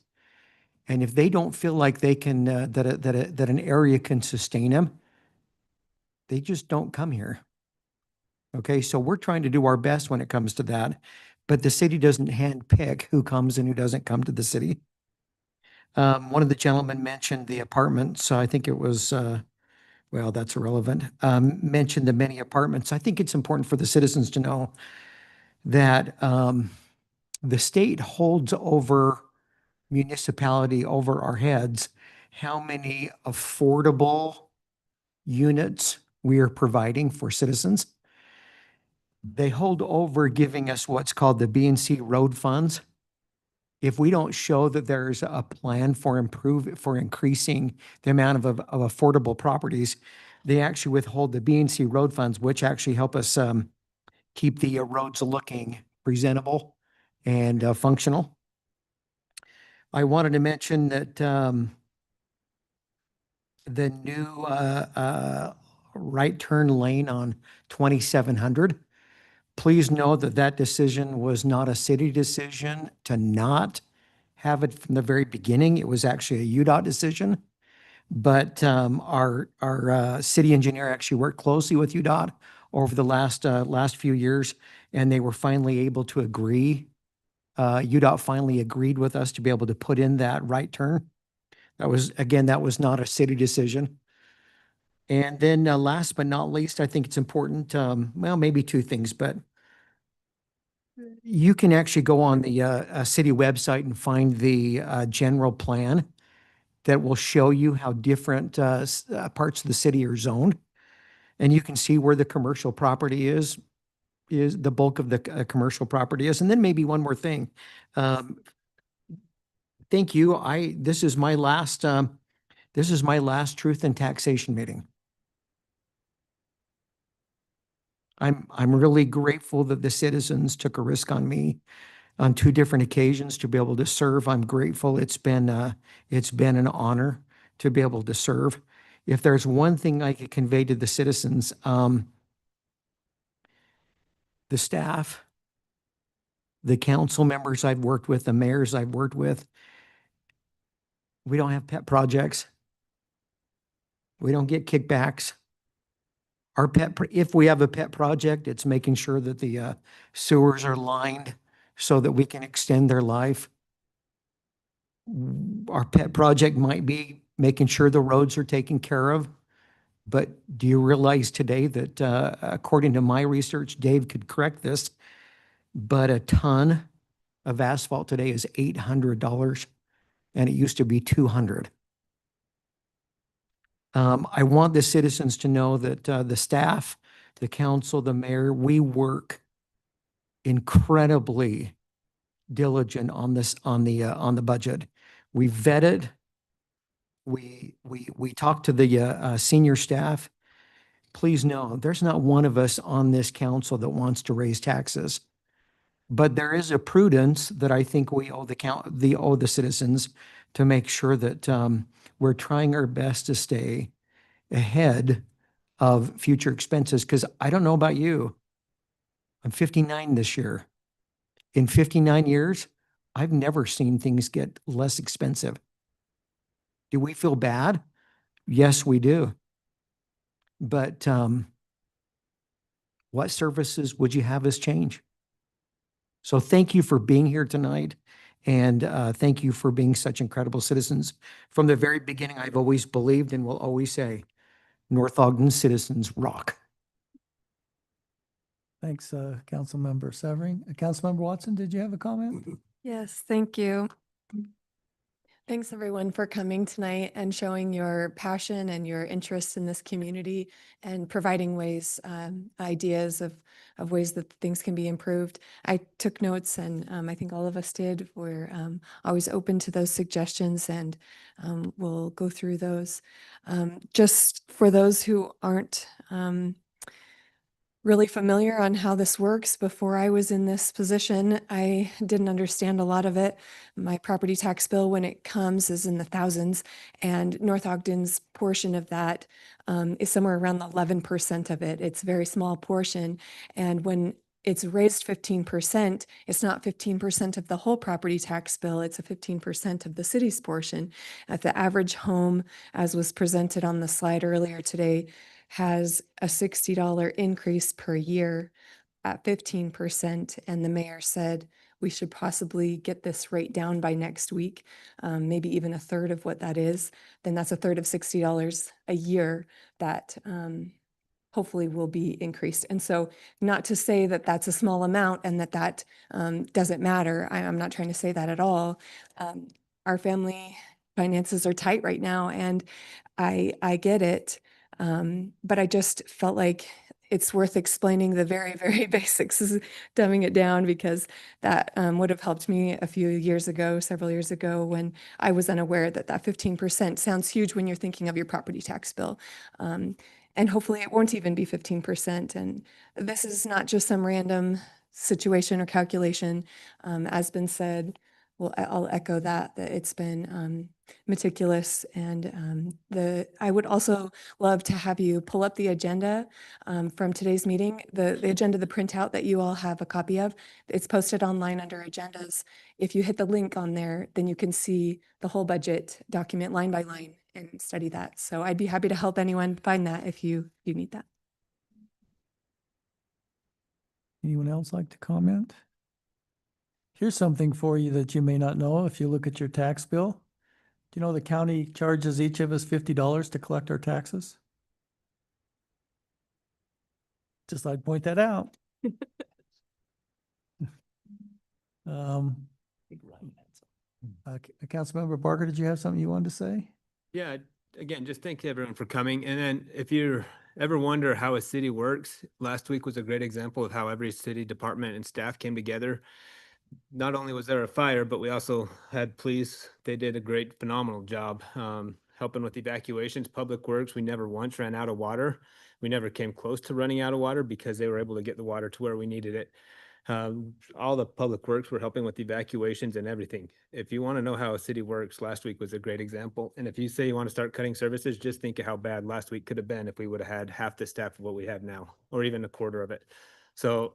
And if they don't feel like they can, that an area can sustain them, they just don't come here. Okay, so we're trying to do our best when it comes to that, but the city doesn't handpick who comes and who doesn't come to the city. One of the gentlemen mentioned the apartments. I think it was, well, that's irrelevant. Mentioned the many apartments. I think it's important for the citizens to know that the state holds over municipality over our heads how many affordable units we are providing for citizens. They hold over giving us what's called the B&C road funds. If we don't show that there's a plan for increasing the amount of affordable properties, they actually withhold the B&C road funds, which actually help us keep the roads looking presentable and functional. I wanted to mention that the new right turn lane on 2700, please know that that decision was not a city decision to not have it from the very beginning. It was actually a UDOT decision. But our city engineer actually worked closely with UDOT over the last few years, and they were finally able to agree. UDOT finally agreed with us to be able to put in that right turn. That was not a city decision. And then last but not least, I think it's important, well, maybe two things, but you can actually go on the city website and find the general plan that will show you how different parts of the city are zoned. And you can see where the commercial property is the bulk of the commercial property is. And then maybe one more thing. Thank you. This is my last truth and taxation meeting. I'm really grateful that the citizens took a risk on me on 2 different occasions to be able to serve. I'm grateful. It's been an honor to be able to serve. If there's one thing I could convey to the citizens, the staff, the council members I've worked with, the mayors I've worked with, we don't have pet projects. We don't get kickbacks. If we have a pet project, it's making sure that the sewers are lined so that we can extend their life. Our pet project might be making sure the roads are taken care of. But do you realize today that according to my research, Dave could correct this, but a ton of asphalt today is $800 and it used to be $200. I want the citizens to know that the staff, the council, the mayor, we work incredibly diligent on the budget. We vet it. We talk to the senior staff. Please know, there's not one of us on this council that wants to raise taxes. But there is a prudence that I think we owe the citizens to make sure that we're trying our best to stay ahead of future expenses. Because I don't know about you, I'm 59 this year. In 59 years, I've never seen things get less expensive. Do we feel bad? Yes, we do. But what services would you have us change? So thank you for being here tonight. And thank you for being such incredible citizens. From the very beginning, I've always believed and will always say, North Ogden citizens rock. Thanks, Councilmember Severing. Councilmember Watson, did you have a comment? Yes, thank you. Thanks everyone for coming tonight and showing your passion and your interest in this community and providing ways, ideas of ways that things can be improved. I took notes and I think all of us did. We're always open to those suggestions and we'll go through those. Just for those who aren't really familiar on how this works. Before I was in this position, I didn't understand a lot of it. My property tax bill, when it comes, is in the thousands, and North Ogden's portion of that is somewhere around the 11% of it. It's a very small portion, and when it's raised 15%, it's not 15% of the whole property tax bill, it's a 15% of the city's portion. At the average home, as was presented on the slide earlier today, has a $60 increase per year at 15%. And the mayor said we should possibly get this rate down by next week, maybe even a third of what that is. Then that's a third of $60 a year that hopefully will be increased. And so not to say that that's a small amount and that doesn't matter. I'm not trying to say that at all. Our family finances are tight right now, and I get it. But I just felt like it's worth explaining the very, very basics, dumbing it down, because that would have helped me a few years ago, several years ago, when I was unaware that 15% sounds huge when you're thinking of your property tax bill. And hopefully it won't even be 15%. And this is not just some random situation or calculation. As been said, well, I'll echo that it's been meticulous. And I would also love to have you pull up the agenda from today's meeting, the agenda, the printout that you all have a copy of. It's posted online under agendas. If you hit the link on there, then you can see the whole budget document line by line and study that. So I'd be happy to help anyone find that if you need that. Anyone else like to comment? Here's something for you that you may not know if you look at your tax bill. Do you know the county charges each of us $50 to collect our taxes? Just like to point that out. Um, Councilmember Barker, did you have something you wanted to say? Yeah, again, just thank everyone for coming. And then if you ever wonder how a city works, last week was a great example of how every city department and staff came together. Not only was there a fire, but we also had police. They did a great, phenomenal job helping with evacuations. Public Works, we never once ran out of water. We never came close to running out of water because they were able to get the water to where we needed it. All the public works were helping with evacuations and everything. If you want to know how a city works, last week was a great example. And if you say you want to start cutting services, just think of how bad last week could have been if we would have had half the staff of what we have now, or even a quarter of it. So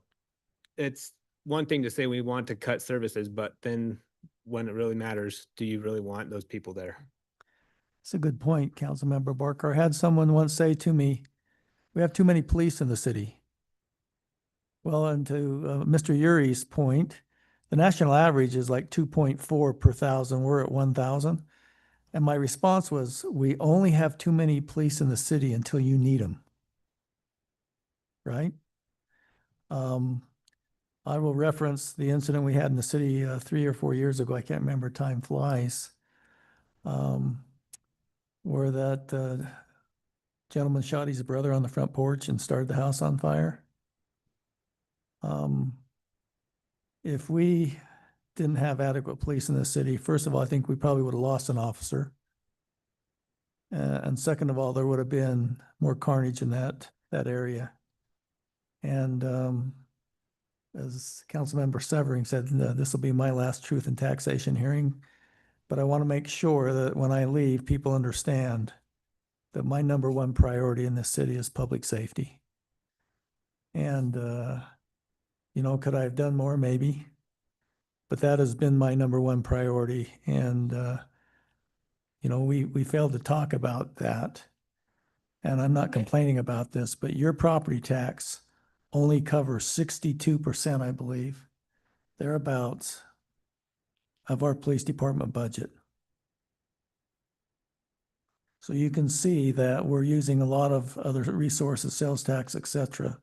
it's one thing to say we want to cut services, but then when it really matters, do you really want those people there? It's a good point, Councilmember Barker. I had someone once say to me, we have too many police in the city. Well, and to Mr. Uri's point, the national average is like 2.4 per thousand. We're at 1,000. And my response was, we only have too many police in the city until you need them. Right? I will reference the incident we had in the city 3 or 4 years ago. I can't remember, time flies. Where that gentleman shot his brother on the front porch and started the house on fire. If we didn't have adequate police in the city, first of all, I think we probably would have lost an officer. And second of all, there would have been more carnage in that area. And as Councilmember Severing said, this will be my last truth and taxation hearing. But I want to make sure that when I leave, people understand that my number one priority in this city is public safety. And, you know, could I have done more? Maybe. But that has been my number one priority. And, you know, we failed to talk about that. And I'm not complaining about this, but your property tax only covers 62%, I believe, thereabouts, of our police department budget. So you can see that we're using a lot of other resources, sales tax, et cetera,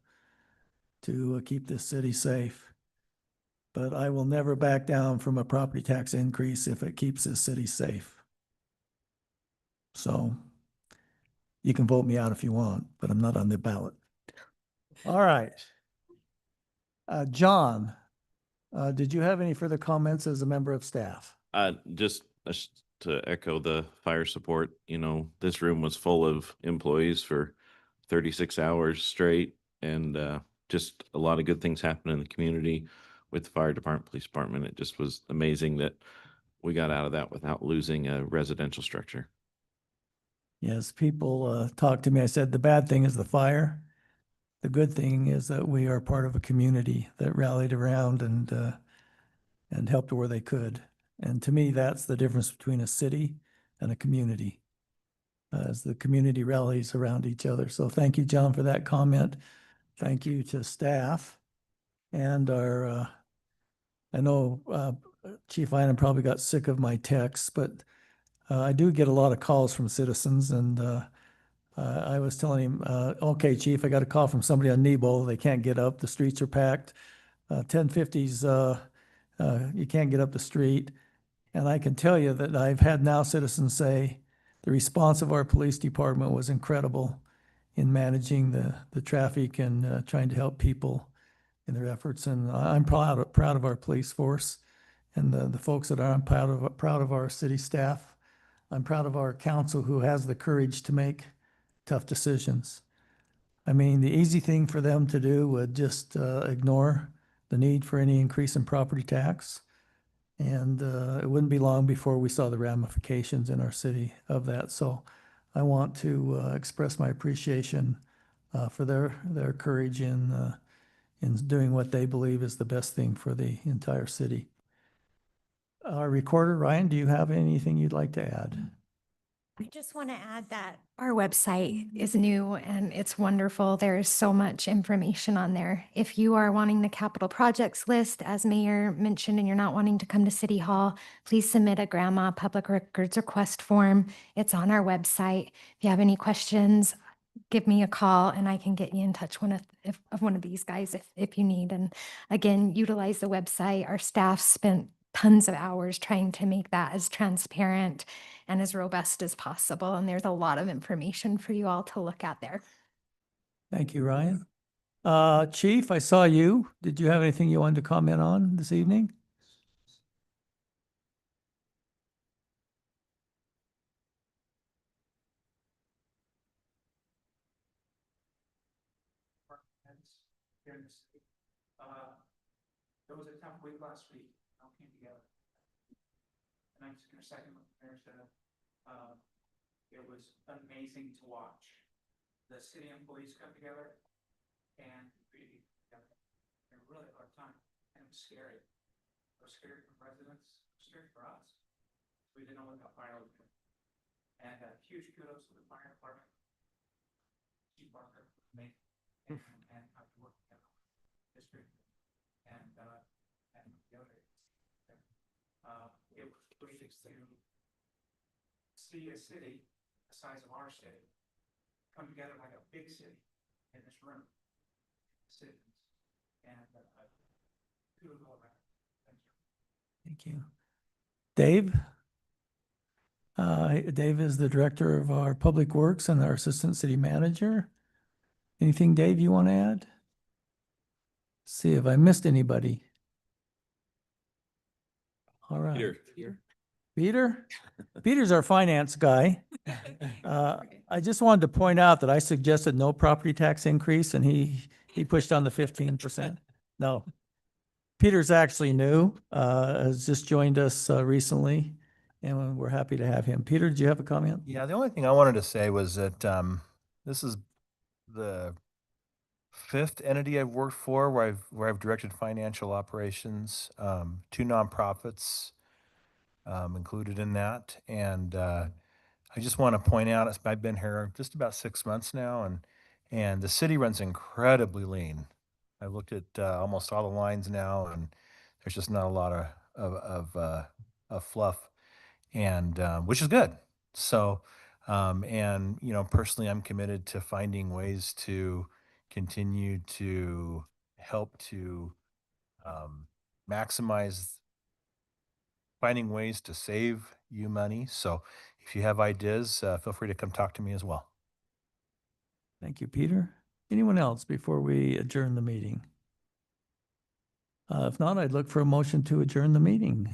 to keep this city safe. But I will never back down from a property tax increase if it keeps this city safe. So you can vote me out if you want, but I'm not on the ballot. All right. John, did you have any further comments as a member of staff? Just to echo the fire support, you know, this room was full of employees for 36 hours straight, and just a lot of good things happened in the community with the fire department, police department. It just was amazing that we got out of that without losing a residential structure. Yes, people talk to me. I said, the bad thing is the fire. The good thing is that we are part of a community that rallied around and helped where they could. And to me, that's the difference between a city and a community, as the community rallies around each other. So thank you, John, for that comment. Thank you to staff and our, I know Chief Inan probably got sick of my texts, but I do get a lot of calls from citizens, and I was telling him, okay, Chief, I got a call from somebody on Nebo. They can't get up. The streets are packed. 1050s, you can't get up the street. And I can tell you that I've had now citizens say the response of our police department was incredible in managing the traffic and trying to help people in their efforts. And I'm proud of our police force and the folks that are. I'm proud of our city staff. I'm proud of our council who has the courage to make tough decisions. I mean, the easy thing for them to do would just ignore the need for any increase in property tax. And it wouldn't be long before we saw the ramifications in our city of that. So I want to express my appreciation for their courage in doing what they believe is the best thing for the entire city. Our recorder, Ryan, do you have anything you'd like to add? I just want to add that our website is new and it's wonderful. There is so much information on there. If you are wanting the capital projects list, as Mayor mentioned, and you're not wanting to come to City Hall, please submit a grandma public records request form. It's on our website. If you have any questions, give me a call and I can get you in touch of one of these guys if you need. And again, utilize the website. Our staff spent tons of hours trying to make that as transparent and as robust as possible. And there's a lot of information for you all to look at there. Thank you, Ryan. Chief, I saw you. Did you have anything you wanted to comment on this evening? There was a tough week last week, all came together. And I'm just gonna second what the mayor said. It was amazing to watch the city employees come together and really together. It was really a hard time and it was scary. It was scary for residents, it was scary for us. We didn't know what that fire was doing. And huge kudos to the fire department. Chief Barker, me, and how to work together. District. And the other. It was great to see a city the size of our city come together like a big city in this room. Citizens. And kudos all around. Thank you. Thank you. Dave? Dave is the director of our Public Works and our Assistant City Manager. Anything, Dave, you want to add? See if I missed anybody. All right. Peter? Peter's our finance guy. I just wanted to point out that I suggested no property tax increase and he pushed on the 15%. No. Peter's actually new, has just joined us recently, and we're happy to have him. Peter, did you have a comment? Yeah, the only thing I wanted to say was that this is the fifth entity I've worked for where I've directed financial operations, two nonprofits included in that. And I just want to point out, I've been here just about 6 months now, and the city runs incredibly lean. I've looked at almost all the lines now, and there's just not a lot of fluff, and which is good. So, and personally, I'm committed to finding ways to continue to help to maximize finding ways to save you money. So, if you have ideas, feel free to come talk to me as well. Thank you, Peter. Anyone else before we adjourn the meeting? If not, I'd look for a motion to adjourn the meeting.